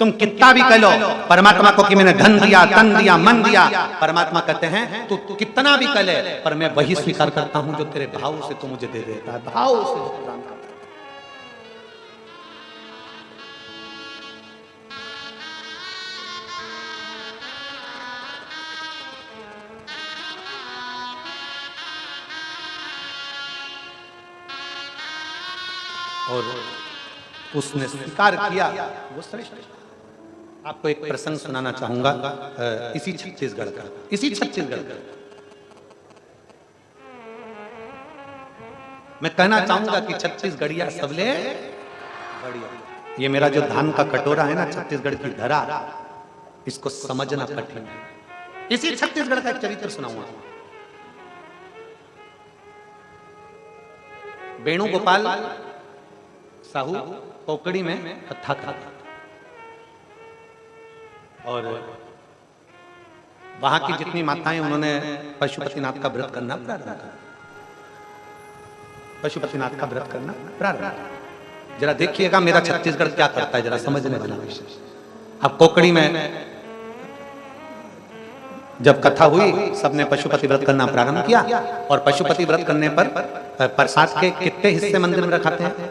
तुम कितना भी कह लो परमात्मा को कि मैंने धन दिया, तन दिया, मन दिया, परमात्मा कहते हैं तू कितना भी कह ले, पर मैं वही स्वीकार करता हूं जो तेरे भाव से तू मुझे दे देता है। भाव से। और उसने स्वीकार किया, वो श्रेष्ठ। आपको एक प्रसंग सुनाना चाहूंगा, इसी छत्तीसगढ़ का, इसी छत्तीसगढ़ का। मैं कहना चाहूंगा कि छत्तीसगढ़िया सबले बढ़िया। ये मेरा जो धान का कटोरा है ना, छत्तीसगढ़ की धरा, इसको समझना कठिन है। इसी छत्तीसगढ़ का एक चरित्र सुनाऊंगा। वेणुगोपाल साहू पोकड़ी में कथा खाता, और वहां की जितनी माताएं, उन्होंने पशुपतिनाथ का व्रत करना प्रारंभ किया। पशुपतिनाथ का व्रत करना प्रारंभ। जरा देखिएगा मेरा छत्तीसगढ़ क्या करता है, जरा समझने वाला विषय। अब कोकड़ी में जब कथा हुई, सबने पशुपति व्रत करना प्रारंभ किया, और पशुपति व्रत करने पर प्रसाद के कितने हिस्से मंदिर में रखाते हैं?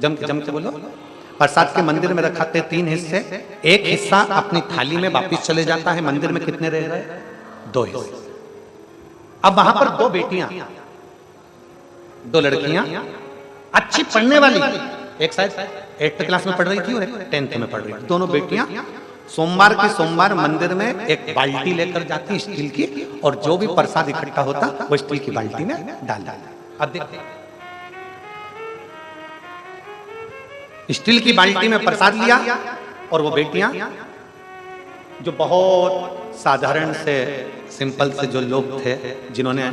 जम के बोलो। प्रसाद के मंदिर में रखाते 3 हिस्से, एक हिस्सा अपनी थाली में वापिस चले जाता है। मंदिर में कितने रह गए? 2 हिस्से। अब वहां पर 2 बेटियां, 2 लड़कियां अच्छी पढ़ने वाली, एक शायद 8th क्लास में पढ़ रही थी और एक 10th में पढ़ रही थी। दोनों बेटियां सोमवार के सोमवार मंदिर में एक बाल्टी लेकर जाती स्टील की, और जो भी प्रसाद इकट्ठा होता वो स्टील की बाल्टी में डाल डालता। अब देखो, स्टील की बाल्टी में प्रसाद लिया, और वो बेटियां जो बहुत साधारण से सिंपल से जो लोग थे, जिन्होंने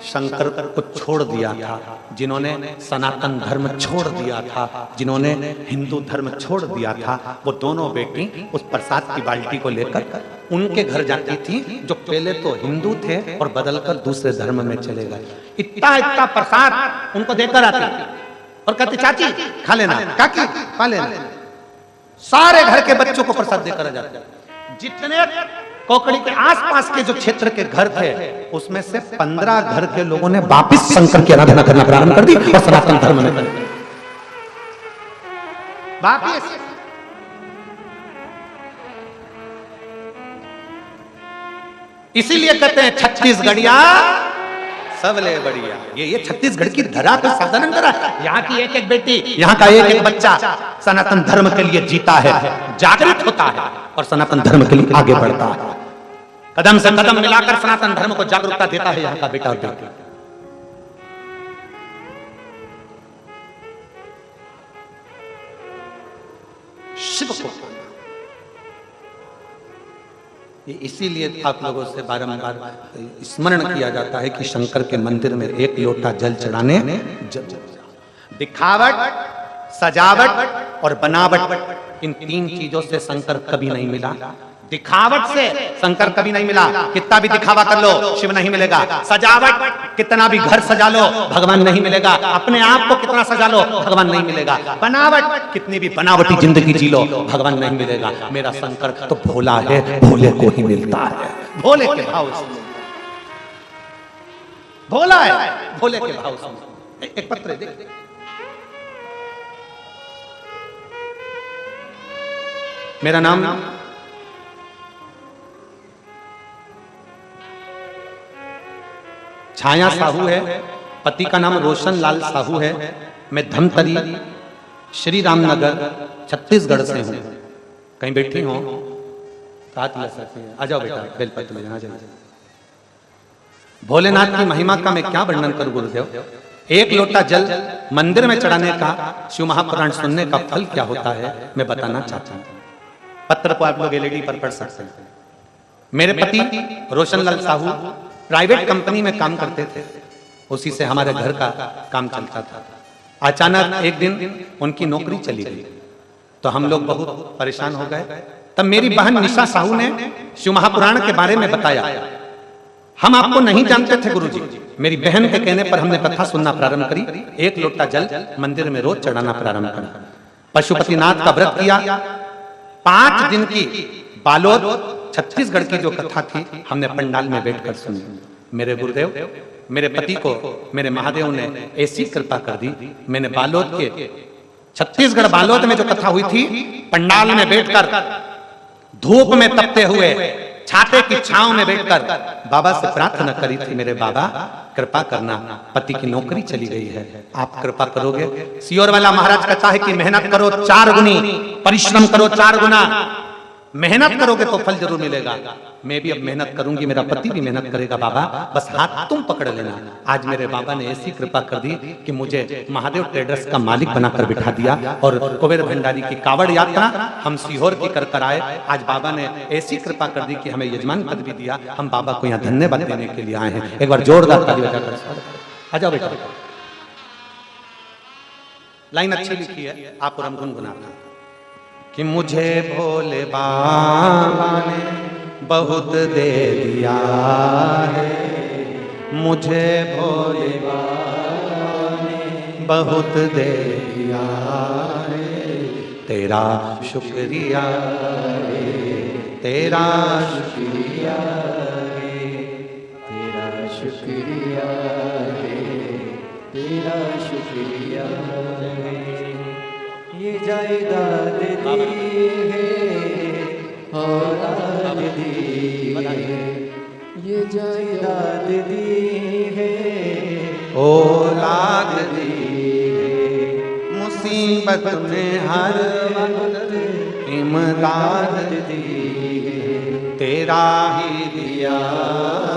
शंकर को छोड़ दिया था, जिन्होंने सनातन धर्म छोड़ दिया था, जिन्होंने हिंदू धर्म छोड़ दिया था, वो दोनों बेटी उस प्रसाद की बाल्टी को लेकर उनके घर जाती थी, जो पहले तो हिंदू थे और बदलकर दूसरे धर्म में चले गए। इतना इतना प्रसाद उनको देकर आती और कहती चाची खा लेना, काकी खा लेना। सारे घर के बच्चों को प्रसाद देकर आ जाते। जितने कोकड़ी के आसपास के जो क्षेत्र के घर थे, उसमें से 15 घर के लोगों ने वापिस शंकर की आराधना करना प्रारंभ कर दी और सनातन धर्म में वापिस। इसीलिए कहते हैं छत्तीसगढ़िया सबले बढ़िया। ये छत्तीसगढ़ की धरा कोई साधारण धरा है। यहाँ की एक एक बेटी, यहाँ का एक एक बच्चा सनातन धर्म के लिए जीता है, जागृत होता है और सनातन धर्म के लिए आगे बढ़ता है। कदम से कदम मिलाकर सनातन धर्म को जागरूकता देता है यहाँ का बेटा और बेटी। शिव को इसीलिए आप लोगों से बारंबार स्मरण किया जाता है कि शंकर के मंदिर में 1 लोटा जल चढ़ाने, दिखावट, सजावट और बनावट, इन 3 चीजों से शंकर कभी नहीं मिला। दिखावट से शंकर कभी नहीं मिला। कितना भी दिखावा कर लो शिव नहीं मिलेगा। सजावट, कितना भी घर सजा लो भगवान नहीं मिलेगा। अपने आप को कितना सजा लो भगवान नहीं मिलेगा। बनावट, कितनी भी बनावटी जिंदगी जी लो भगवान नहीं मिलेगा। मेरा शंकर तो भोला है, भोले को ही मिलता है। भोले के भाव से भोला है, भोले के भाव से। एक पत्र देख, मेरा नाम छाया साहू है, पति का नाम रोशन लाल साहू है। मैं धमतरी श्री रामनगर छत्तीसगढ़ से हूँ। कहीं बैठी हो तो हाथ ले सकते हैं। आ जाओ बेटा, बेलपत्र ले जाना। भोलेनाथ की महिमा का मैं क्या वर्णन करूं गुरुदेव। 1 लोटा जल मंदिर में चढ़ाने का, शिव महापुराण सुनने का फल क्या होता है मैं बताना चाहता हूँ। पत्र को आप लोग एलईडी पर पढ़ सकते हैं। मेरे पति रोशन लाल साहू प्राइवेट कंपनी में काम करते थे, उसी से हमारे घर का काम चलता था। अचानक एक दिन उनकी नौकरी चली गई, तो हम लोग बहुत परेशान हो गए। तब मेरी बहन निशा साहू ने शिव महापुराण के बारे में बताया। हम आपको नहीं जानते थे गुरुजी। मेरी बहन के कहने पर हमने कथा सुनना प्रारंभ करी। 1 लोटा जल मंदिर में रोज चढ़ाना प्रारंभ करा। पशुपतिनाथ का व्रत किया। 5 दिन की बालोद छत्तीसगढ़ की जो कथा थी हमने पंडाल में बैठकर सुनी। मेरे गुरुदेव, मेरे पति को मेरे महादेव ने ऐसी कृपा कर दी। मैंने बालोद के छत्तीसगढ़ बालोद में जो कथा हुई थी, पंडाल में बैठकर धूप में तपते हुए छाते की छांव में बैठकर बाबा से प्रार्थना करी थी, मेरे बाबा कृपा करना, पति की नौकरी चली गई है, आप कृपा करोगे। सियोर वाला महाराज कहता है कि मेहनत करो 4 गुनी, परिश्रम करो 4 गुना। मेहनत करोगे तो फल जरूर मिलेगा। मैं भी अब मेहनत करूंगी, मेरा पति भी मेहनत करेगा बाबा, बस हाथ तुम पकड़ लेना। आज मेरे बाबा ने ऐसी कृपा कर दी कि मुझे महादेव ट्रेडर्स का मालिक बनाकर बिठा दिया और कुबेर भंडारी की कावड़ यात्रा हम सीहोर की कर आए। आज बाबा ने ऐसी कृपा कर दी कि हमें यजमान पद भी दिया। हम बाबा को यहाँ धन्यवाद देने के लिए आए हैं। एक बार जोरदार ताली बजाकर आ जाओ बेटा। लाइन अच्छी लिखी है, आप और हम गुनगुनाना कि मुझे भोले बाबा ने बहुत दे दिया है, मुझे भोले बाबा ने बहुत दे दिया है, तेरा शुक्रिया है, तेरा शुक्रिया है, तेरा शुक्रिया है, तेरा शुक्रिया है। ये जायदाद दी है, औलाद दी है, ये जायदाद दी है, औलाद दी है, मुसीबत में हर वक्त इमदाद दी है, तेरा ही दिया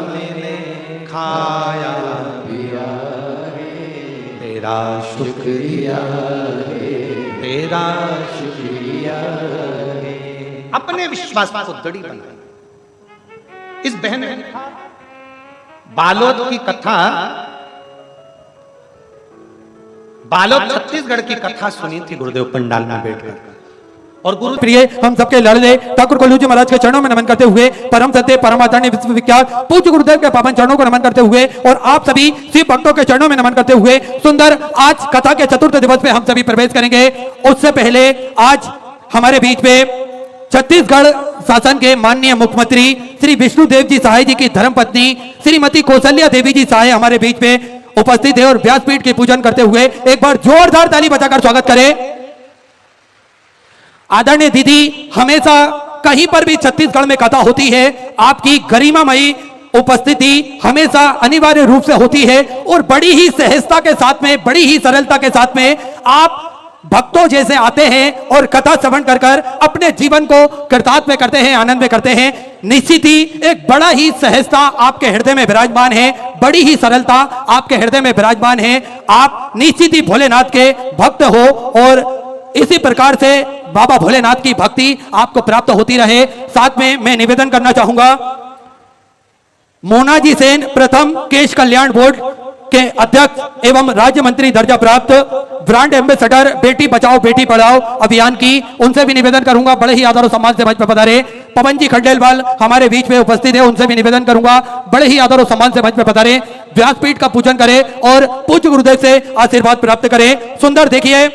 मैंने खाया पिया है, तेरा शुक्रिया है, तेरा शुक्रिया है। अपने विश्वास को दृढ़ बनाए। इस बहन ने बालोद की कथा, बालोद छत्तीसगढ़ की कथा सुनी थी गुरुदेव पंडाल में बैठकर, और गुरु प्रिय हम सबके लाडले ठाकुर कलयुग जी महाराज के चरणों में नमन करते हुए, परम सत्य परम आदरणीय विश्वविख्यात पूज्य गुरुदेव के पावन चरणों को नमन करते हुए, और आप सभी शिव भक्तों के चरणों में नमन करते हुए सुंदर आज कथा के चतुर्थ दिवस पे हम सभी प्रवेश करेंगे। उससे पहले आज हमारे बीच में छत्तीसगढ़ शासन के माननीय मुख्यमंत्री श्री विष्णुदेव जी सहाय जी की धर्मपत्नी श्रीमती कौशल्या देवी जी सहाय हमारे बीच में उपस्थित है, और व्यासपीठ की पूजन करते हुए एक बार जोरदार ताली बजाकर स्वागत करें। आदरणीय दीदी, हमेशा कहीं पर भी छत्तीसगढ़ में कथा होती है, आपकी गरिमामयी उपस्थिति हमेशा अनिवार्य रूप से होती है, और बड़ी ही सहजता के साथ में, बड़ी ही सरलता के साथ में आप भक्तों जैसे आते हैं और कथा श्रवण कर कर अपने जीवन को कृतार्थ में करते हैं, आनंद में करते हैं। निश्चित ही एक बड़ा ही सहजता आपके हृदय में विराजमान है, बड़ी ही सरलता आपके हृदय में विराजमान है। आप निश्चित ही भोलेनाथ के भक्त हो, और इसी प्रकार से बाबा भोलेनाथ की भक्ति आपको प्राप्त होती रहे। साथ में मैं निवेदन करना चाहूंगा, मोनाजी सेन प्रथम केश कल्याण बोर्ड के अध्यक्ष एवं राज्य मंत्री दर्जा प्राप्त, ब्रांड एम्बेसडर बेटी बचाओ बेटी पढ़ाओ अभियान की, उनसे भी निवेदन करूंगा बड़े ही आदर और सम्मान से मंच पर पधारे। पवन जी खंडेलवाल हमारे बीच में उपस्थित है, उनसे भी निवेदन करूंगा बड़े ही आदर और सम्मान से मंच पर पधारे, व्यासपीठ का पूजन करें और पूज्य गुरुदेव से आशीर्वाद प्राप्त करें। सुंदर देखिए,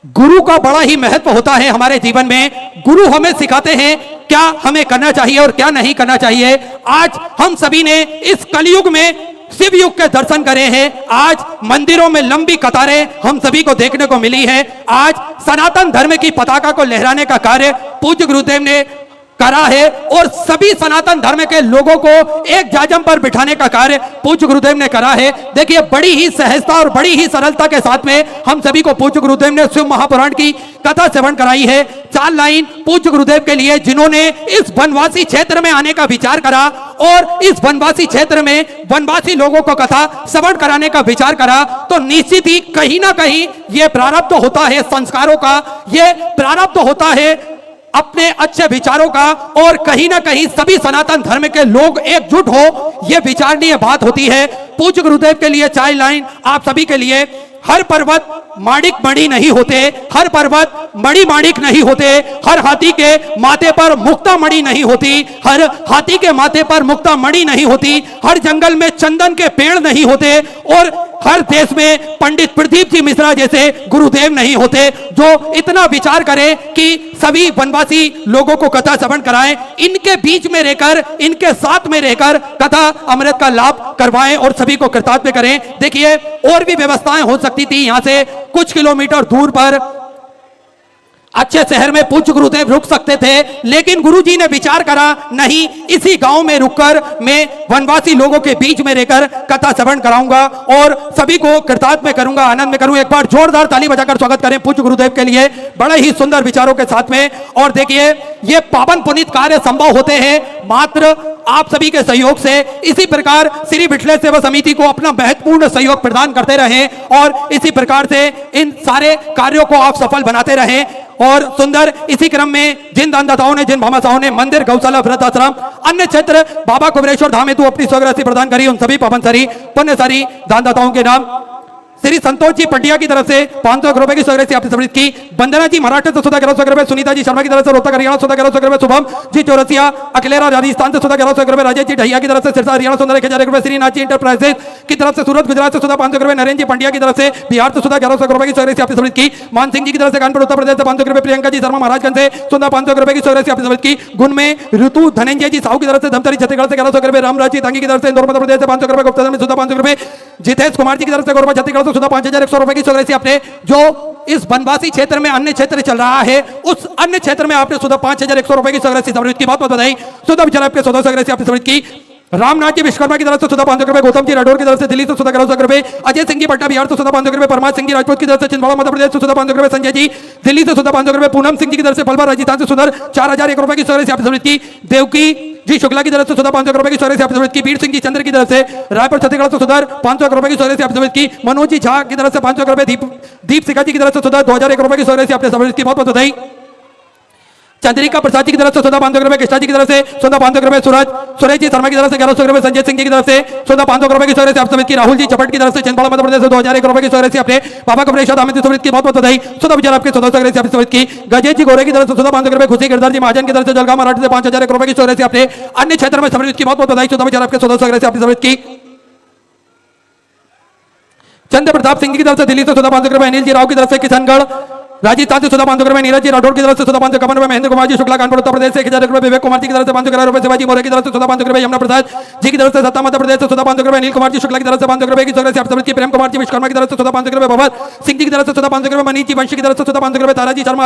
गुरु का बड़ा ही महत्व होता है हमारे जीवन में। गुरु हमें सिखाते हैं क्या हमें करना चाहिए और क्या नहीं करना चाहिए। आज हम सभी ने इस कलयुग में शिव युग के दर्शन करे हैं। आज मंदिरों में लंबी कतारें हम सभी को देखने को मिली है। आज सनातन धर्म की पताका को लहराने का कार्य पूज्य गुरुदेव ने करा है, और सभी सनातन धर्म के लोगों को एक जाजम पर बिठाने का कार्य पूज्य गुरुदेव ने करा है। देखिए, बड़ी ही सहजता और बड़ी ही सरलता के साथ में हम सभी को पूज्य गुरुदेव ने शिव महापुराण की कथा श्रवण कराई है। 4 लाइन पूज्य गुरुदेव के लिए, जिन्होंने इस वनवासी क्षेत्र में आने का विचार करा और इस वनवासी क्षेत्र में वनवासी लोगों को कथा श्रवण कराने का विचार करा, तो निश्चित ही कहीं ना कहीं यह प्रारब्ध होता है संस्कारों का, यह प्रारब्ध होता है अपने अच्छे विचारों का, और कहीं ना कहीं सभी सनातन धर्म के लोग एकजुट हो, यह विचारणीय बात होती है। पूज्य गुरुदेव के लिए 4 लाइन आप सभी के लिए। हर पर्वत माणिक मणि नहीं होते, हर पर्वत मणि माणिक नहीं होते, हर हाथी के माथे पर मुक्ता मणि नहीं होती, हर हाथी के माथे पर मुक्ता मणि नहीं होती, हर जंगल में चंदन के पेड़ नहीं होते, और हर देश में पंडित प्रदीप जी मिश्रा जैसे गुरुदेव नहीं होते, जो इतना विचार करें कि सभी वनवासी लोगों को कथा श्रवण कराएं, इनके बीच में रहकर, इनके साथ में रहकर कथा अमृत का लाभ करवाएं और सभी को कृतार्थ करें। देखिए, और भी व्यवस्थाएं हो सकती थी, यहां से कुछ किलोमीटर दूर पर अच्छे शहर में पूज्य गुरुदेव रुक सकते थे, लेकिन गुरुजी ने विचार करा नहीं, इसी गांव में रुककर मैं वनवासी लोगों के बीच में रहकर कथा श्रवण कराऊंगा और सभी को कृतार्थ में करूंगा, आनंद में करूंगा। एक बार जोरदार ताली बजाकर स्वागत करें पूज्य गुरुदेव के लिए बड़े ही सुंदर विचारों के साथ में। और देखिए, ये पावन पुनीत कार्य संभव होते हैं मात्र आप सभी के सहयोग से। इसी प्रकार श्री विठलेश्वर सेवा समिति को अपना महत्वपूर्ण सहयोग प्रदान करते रहें, और इसी प्रकार से इन सारे कार्यों को आप सफल बनाते रहें। और सुंदर इसी क्रम में जिन दानदाताओं ने, जिन भामाशाहों ने मंदिर, गौशाला, वृद्ध आश्रम, अन्य क्षेत्र बाबा कुबेरेश्वर धाम हेतु अपनी स्वराशि प्रदान करी, उन सभी पावनसारी पुण्यसारी दानदाताओं के नाम श्री संतोष जी पंडिया की तरफ से 500 रुपए की सौगात आपने समर्पित की। वंदना जी महाराष्ट्र से 1100 रुपए, सुनीता जी शर्मा की तरफ से रोहतक हरियाणा 1100 रुपए, शुभम जी चौरसिया अकलेरा राजस्थान से 1100 रुपए, राजेश जी ढैया की तरफ से सिरसा हरियाणा 1000 रुपए, श्रीनाथ जी इंटरप्राइजेज की तरफ से सूरत गुजरात से 500 रुपए, नरेंद्र जी पंडिया की तरफ से बिहार से 1100 रुपए की सौगात आपने समर्पित की। मान सिंह जी की तरफ से कानपुर उत्तर प्रदेश से 500 रुपए, प्रियंका जी शर्मा महाराजगंज से 500 रुपए की सौगात आपने समर्पित की। गुण में ऋतु धनंजय जी साहू की तरफ से धमतरी छत्तीसगढ़ से 1100 रुपए, रामराज जी तांगी की तरफ से इंदौर मध्य प्रदेश से 500 रुपए, गुप्ता में 500 रुपए, जितेश कुमार जी की तरफ से गौरव छत्तीसगढ़ से 5100 रुपए की सौगात आपने। जो इस बनवासी क्षेत्र में अन्य क्षेत्र चल रहा है, उस अन्य क्षेत्र में आपने 5100 रुपए की सौगात समर्पित की। बहुत बधाई। विचार आपके 100 सौगात आपने समर्पित की। रामनाथ जी विश्वकर्मा की तरफ से 500 रुपए, गौतम जी राठौर की तरफ से दिल्ली से 1100 रुपए, अजय सिंह जी पटना बिहार से 500 रुपए, परमार सिंह जी राजपूत की तरफ से छिंदवाड़ा मध्य प्रदेश से 500 रुपए, संजय जी दिल्ली से 500 रुपए, पूनम सिंह जी की तरफ से पलवल राजस्थान से 4001 रुपए की सौगात आपने समर्पित की। देवकी जी शुक्ला की तरफ से 500 रुपए की सौगात आपने समर्पित की। वीर सिंह जी चंद्र की तरफ से रायपुर छत्तीसगढ़ से 500 रुपए की सौगात आपने समर्पित की। मनोज जी झा की तरफ से 500 रुपए, दीप सिका जी की तरफ से 2001 रुपए की सौगात आपने समर्पित की। बहुत बहुत बधाई। चंद्रिका प्रसाद जी की तरफ से 500 रुपए, कृष्णा जी की तरफ से 500 रुपए, सुरेश जी शर्मा की तरफ से 1100 रुपए, संजय सिंह जी की तरफ से 500 रुपए की सौगात आपने समर्पित की। राहुल जी चपट की तरफ से छिंदवाड़ा मध्य प्रदेश से 2001 रुपए की सौगात आपने। बाबा कमरेश्वर आमिर समर्पित की। बहुत बहुत बधाई। विचार आपके 100 सौगात आपने समर्पित की। गजेश जी गोरे की तरफ से 500 रुपए, खुशी गिरधर जी महाजन की तरफ से जलगांव मराठी से 5000 रुपए की सौगात आपने अन्य क्षेत्र में समर्पित की। बहुत बहुत बधाई। विचार आपके 100 सौगात आपने समर्पित की। चंद्र प्रताप सिंह की तरफ से दिल्ली से 500 रुपए, अनिल जी राव की तरफ से किशनगढ़ राजस्थान से 500 रुपए, नीरज जी राठौर की तरफ से 551 रुपए, महेंद्र कुमार जी शुक्ला कानपुर उत्तर प्रदेश से 1000 रुपए, विवेक कुमार जी की तरफ से 500 रुपए, शिवाजी मोरे की तरफ से 500 रुपए, यमुना प्रसाद जी की तरफ से सत्ता मध्य प्रदेश से 500 रुपए, अनिल कुमार जी शुक्ला की तरफ से 500 रुपए की सौगात आपने समर्पित की। प्रेम कुमार जी विश्वकर्मा की तरफ से 500 रुपए, बाबा सिंह जी की तरफ से 500 रुपए, मनीष जी वंशी की तरफ से 500 रुपए, तारा जी शर्मा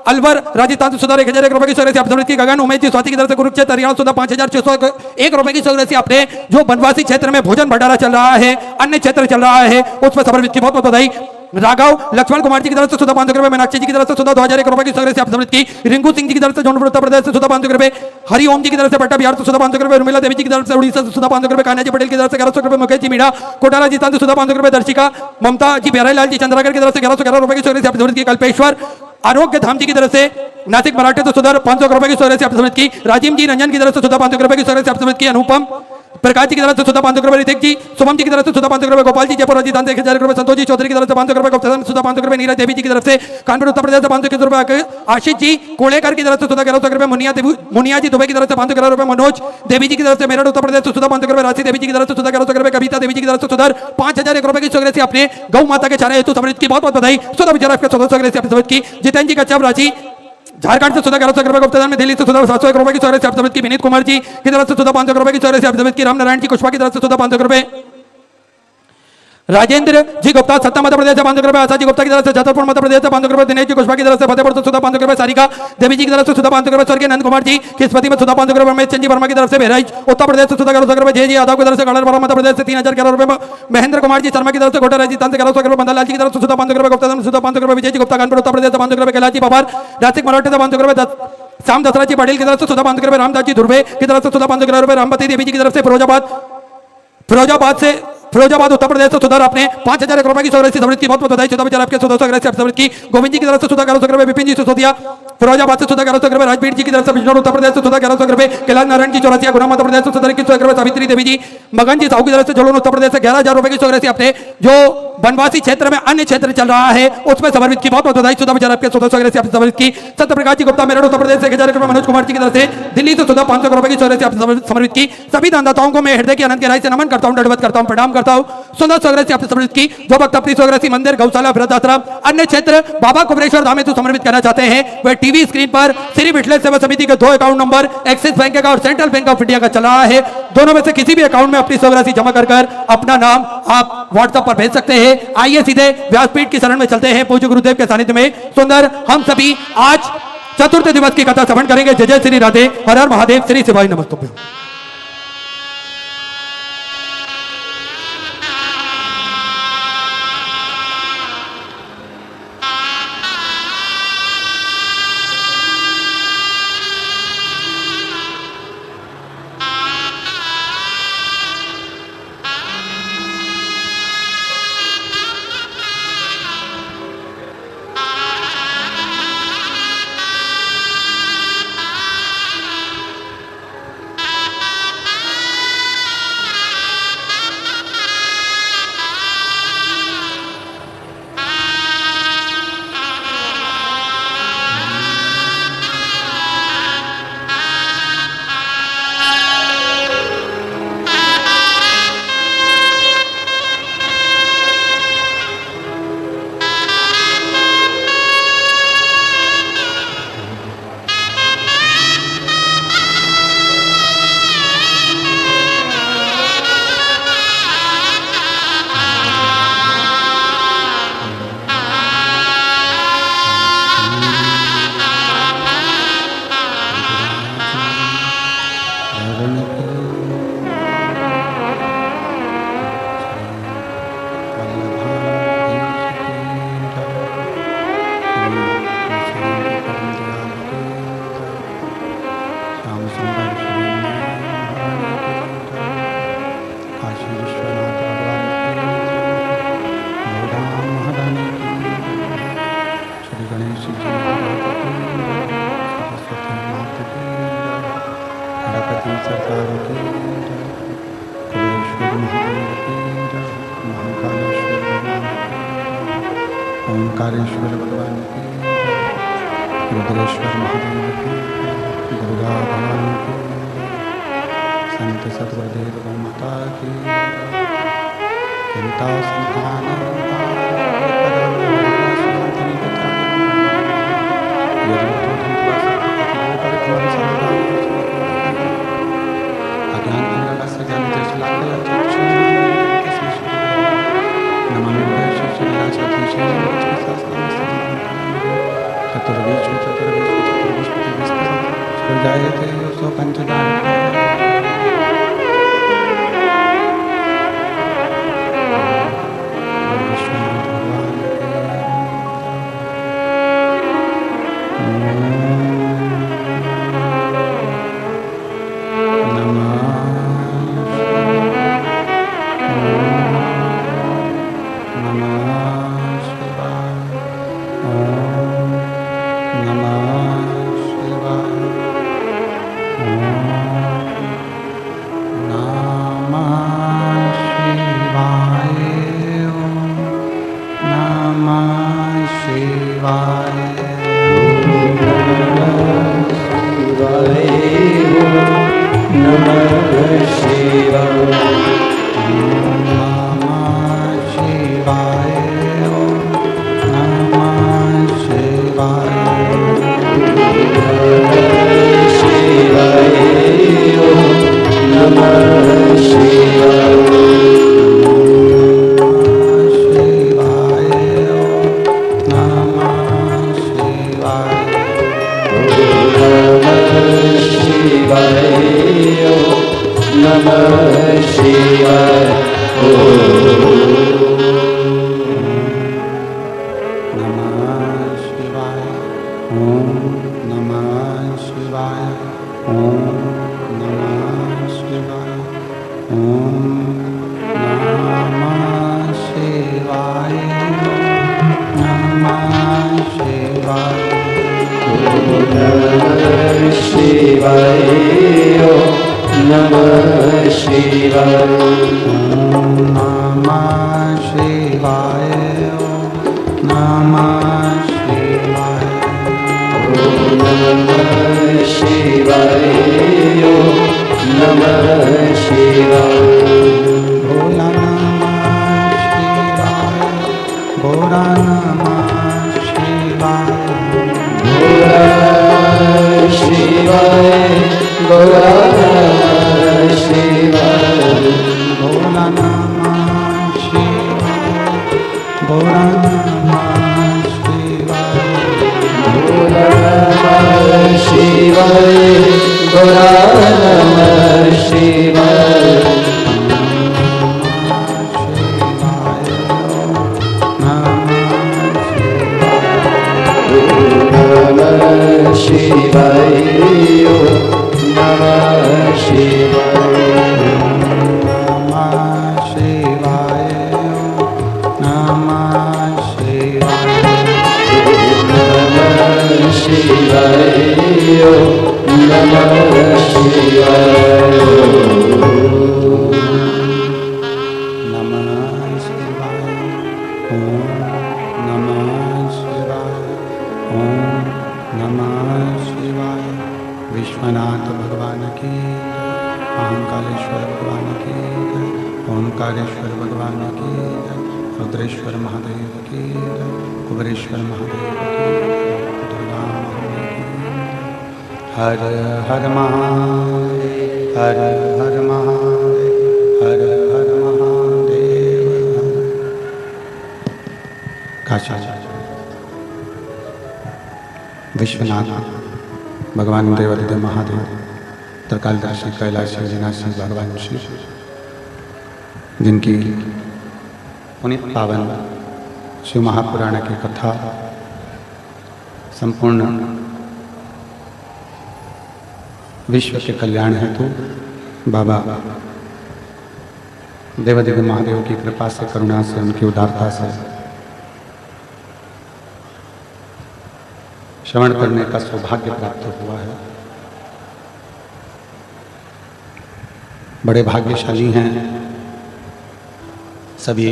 अलवर राजस्थान से 1000 रुपए की सौगात आपने समर्पित की। गगन उमेश जी स्वाति की तरफ से कुरुक्षेत्र हरियाणा 5601 रुपए की सौगात आपने। जो बनवासी क्षेत्र में भोजन भंडारा चल रहा है, अन्य क्षेत्र चल रहा है, उस पर समर्पित की। बहुत बहुत बधाई। राघव लक्ष्मण कुमार जी की तरफ से 500 रुपए, मीनाक्षी जी की तरफ से 2001 रुपए की सौगात आपने समर्पित की। रिंकू सिंह जी की तरफ से जौनपुर उत्तर प्रदेश से 500 रुपए, हरिओम जी की तरफ से पटना बिहार से 500 रुपए, उर्मिला देवी जी की तरफ से उड़ीसा से 500 रुपए, कान्हा जी पटेल की तरफ से 1100 रुपए, मुकेश जी मीणा कोटा राजस्थान से 500 रुपए, दर्शिका ममता जी प्यारेलाल जी चंद्रगढ़ की तरफ से 1111 रुपए की सौगात आपने समर्पित की। कल्पेश्वर आरोग्य धाम जी की तरफ से नासिक मराठे से 500 रुपए की सौगात आपने समर्पित की। राजीव जी रंजन की तरफ से 500 रुपए की सौगात आपने समर्पित की। अनुपम प्रकाश जी की तरफ से 500 रुपए, ऋतिक जी शुभम जी की तरफ से 500 रुपए, गोपाल जी जयपुर राजस्थान से 1000 रुपए, संतोष जी चौधरी की तरफ से 500 रुपए, गुप्ता से 500 रुपए, नीरज देवी जी की तरफ से कानपुर उत्तर प्रदेश से 500 रुपए, आशीष जी कोलेकर की तरफ से 1100 रुपए, मुनिया जी दुबई की तरफ से 500 रुपए, मनोज देवी जी की तरफ से मेरठ उत्तर प्रदेश से 500 रुपए, राशि देवी जी की तरफ से 1100 रुपए, कविता देवी जी की तरफ से 5001 रुपए की सौगात आपने गौ माता के चारे हेतु समर्पित की। बहुत बहुत बधाई। विचार आपके 100 सौगात आपने समर्पित की। जितेंद्र जी कच्छप राशि झारखंड से 1100 रुपए, गुप्ता में दिल्ली से 701 रुपए की सौगात आपने समर्पित की। विनीत कुमार जी की तरफ से 500 रुपए की सौगात आपने समर्पित की। रामनारायण जी कुशवाहा की तरफ से 500 रुपए, राजेंद्र जी गुप्ता सत्ता मध्य प्रदेश से 500 रुपए, आशा जी गुप्ता की तरफ से छतरपुर मध्य प्रदेश से 500 रुपए, दिनेश जी कुशवाहा की तरफ से फतेहपुर से 500 रुपए, सारिका देवी जी की तरफ से 500 रुपए, स्वर्गीय नंद कुमार जी किस्मती में 500 रुपए, रमेश चंद जी वर्मा की तरफ से बहराइच उत्तर प्रदेश से 1100 रुपए, जय जी यादव की तरफ से गढ़वाल मध्य प्रदेश से 3011 रुपए, महेंद्र कुमार जी शर्मा की तरफ से कोटा राजस्थान से 1100 रुपए, बंदलाल जी की तरफ से 500 रुपए, गुप्ता से 500 रुपए, विजय जी गुप्ता कानपुर उत्तर प्रदेश से 500 रुपए, कैलाश जी पवार नासिक मराठे से 500 रुपए, श्याम दसरा जी पटेल की तरफ से 500 रुपए, रामदास जी धुर्वे की तरफ से 500 रुपए, रामपति देवी जी की तरफ से फिरोजाबाद उत्तर प्रदेश से सुधार आपने 5001 रुपए की सौगात समर्पित की। बहुत बहुत बधाई। 14 आपके 100 सौगात समर्पित की। गोविंद जी की तरफ से 1100 रुपए, विपिन जी सिसोदिया फिरोजाबाद से 1100 रुपए, राजवीर जी की तरफ से बिजनौर उत्तर प्रदेश से 1100 रुपए, कैलाश नारायण जी चौरासिया गुना मध्य प्रदेश से 2100 रुपए, सावित्री देवी जी मगन जी साहू की तरफ से जलोन उत्तर प्रदेश से 11000 रुपए की सौगात आपने जो बनवासी क्षेत्र में अन्य क्षेत्र चल रहा है उसमें समर्पित की। बहुत बहुत बधाई। 14 आपके 100 सौगात आपने समर्पित की। सत्य प्रकाश जी गुप्ता मेरठ उत्तर प्रदेश से 1000 रुपए, मनोज कुमार जी की तरफ से दिल्ली से 500 रुपए की सौगात आपने समर्पित की। सभी दानदाताओं को मैं हृदय की अनंत गहराई से नमन करता हूं, दंडवत करता हूं, प्रणाम करता हूं। सुंदर सौगात आपने समर्पित की। जो भक्त अपनी सौगात मंदिर, गौशाला, वृद्ध आश्रम, अन्य क्षेत्र बाबा कुमरेश्वर धाम हेतु समर्पित करना चाहते हैं वह टीवी स्क्रीन पर श्री विठलेश सेवा समिति के 2 अकाउंट नंबर एक्सिस बैंक का और सेंट्रल बैंक ऑफ इंडिया का चला रहा है। दोनों में से किसी भी अकाउंट में अपनी सौगात जमा कर अपना नाम आप व्हाट्सएप पर भेज सकते हैं। आइए सीधे व्यासपीठ की शरण में चलते हैं। पूज्य गुरुदेव के सानिध्य में सुंदर हम सभी आज चतुर्थ दिवस की कथा श्रवण करेंगे। जय जय श्री राधे, हर हर महादेव, श्री शिवाय नमस्तुभ्यं। ओंकारेश्वर भगवान की जय, रुद्रेश्वर महादेव की जय, दुर्गा भवानी की जय, संत सतगुरुदेव माता की जय, चिंता संतान जायते सो पंचदान विश्वनाथ भगवान देवादिदेव महादेव त्रिकालदर्शी कैलाशी विनाशी भगवान शिव जिनकी पुनीत पावन शिव महापुराण की कथा संपूर्ण विश्व के कल्याण हेतु बाबा देवादिदेव महादेव की कृपा से, करुणा से, उनकी उदारता से श्रवण करने का सौभाग्य प्राप्त हुआ है। बड़े भाग्यशाली हैं सभी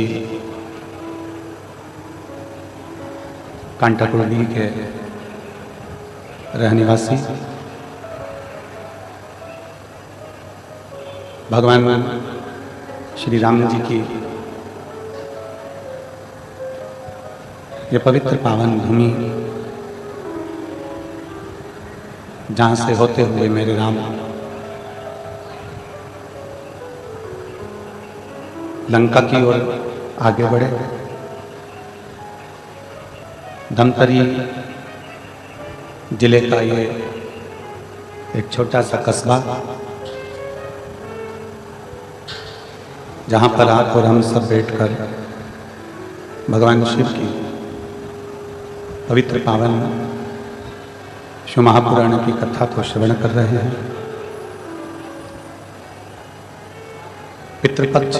कांटाकुरली के रहनिवासी, भगवान श्री राम जी की ये पवित्र पावन भूमि, जहाँ से होते हुए मेरे राम लंका की ओर आगे बढ़े। धमतरी जिले का ये एक छोटा सा कस्बा, जहाँ पर आप और हम सब बैठकर भगवान शिव की पवित्र पावन शिव महापुराण की कथा को श्रवण कर रहे हैं। पितृपक्ष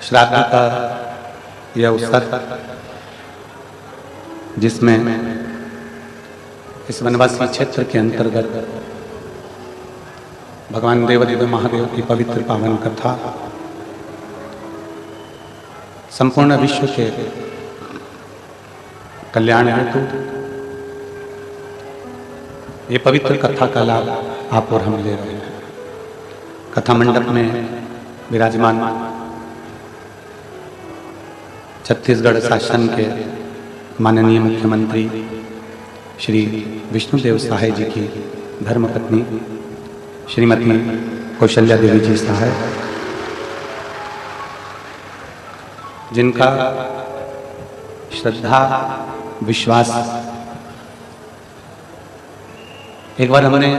श्राद्ध का यह अवसर, जिसमें इस वनवासी क्षेत्र के अंतर्गत भगवान देवदेव महादेव की पवित्र पावन कथा संपूर्ण विश्व के कल्याण हेतु ये पवित्र कथा का लाभ आप और हम ले रहे हैं। कथा मंडप में विराजमान छत्तीसगढ़ शासन के माननीय मुख्यमंत्री श्री विष्णुदेव सहाय जी की धर्मपत्नी श्रीमती कौशल्या देवी जी सहाय, जिनका श्रद्धा विश्वास, एक बार हमने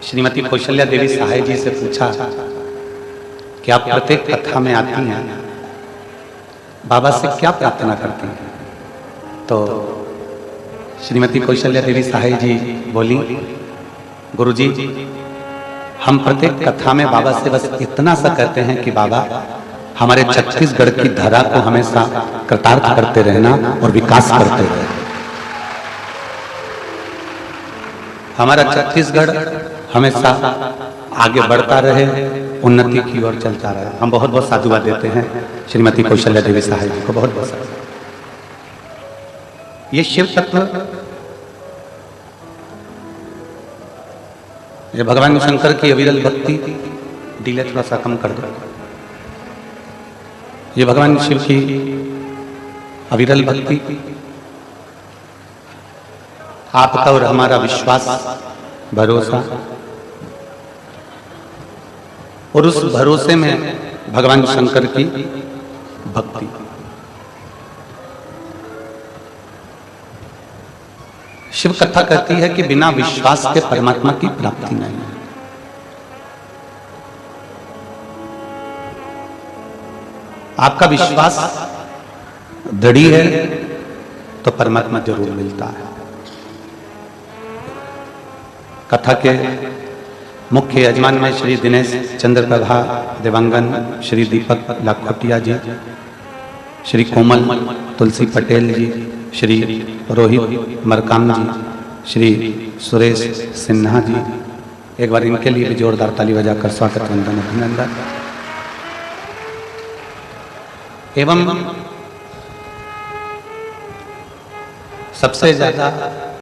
श्रीमती कौशल्या देवी सहाय जी से पूछा कि आप प्रत्येक कथा में आती हैं, बाबा से क्या प्रार्थना करती हैं? तो श्रीमती कौशल्या देवी सहाय जी बोली, गुरुजी, हम प्रत्येक कथा में बाबा से बस इतना सा कहते हैं कि बाबा हमारे छत्तीसगढ़ की धरा को हमेशा कृतार्थ करते रहना और विकास करते रहना। हमारा छत्तीसगढ़ हमेशा आगे बढ़ता रहे, उन्नति की ओर चलता रहे। हम बहुत बहुत साधुवाद देते हैं श्रीमती कौशल्या देवी सहाय जी को, बहुत बहुत साधुवाद। ये शिव तत्व, ये भगवान शंकर की अविरल भक्ति, डीले थोड़ा सा कम कर दो। ये भगवान शिव की अविरल भक्ति, आपका और हमारा विश्वास, भरोसा, और उस भरोसे में भगवान शंकर की भक्ति। शिव कथा कहती है कि बिना विश्वास के परमात्मा की प्राप्ति नहीं है। आपका विश्वास दृढ़ है तो परमात्मा जरूर मिलता है। कथा के मुख्य यजमान में श्री दिनेश चंद्र प्रभा देवांगन, श्री दीपक लाखोटिया जी, श्री कोमल तुलसी पटेल जी, श्री रोहित मरकाम जी, श्री सुरेश सिन्हा जी। एक बार इनके लिए भी जोरदार ताली बजाकर स्वागत वंदन अभिनंदन। एवं सबसे ज्यादा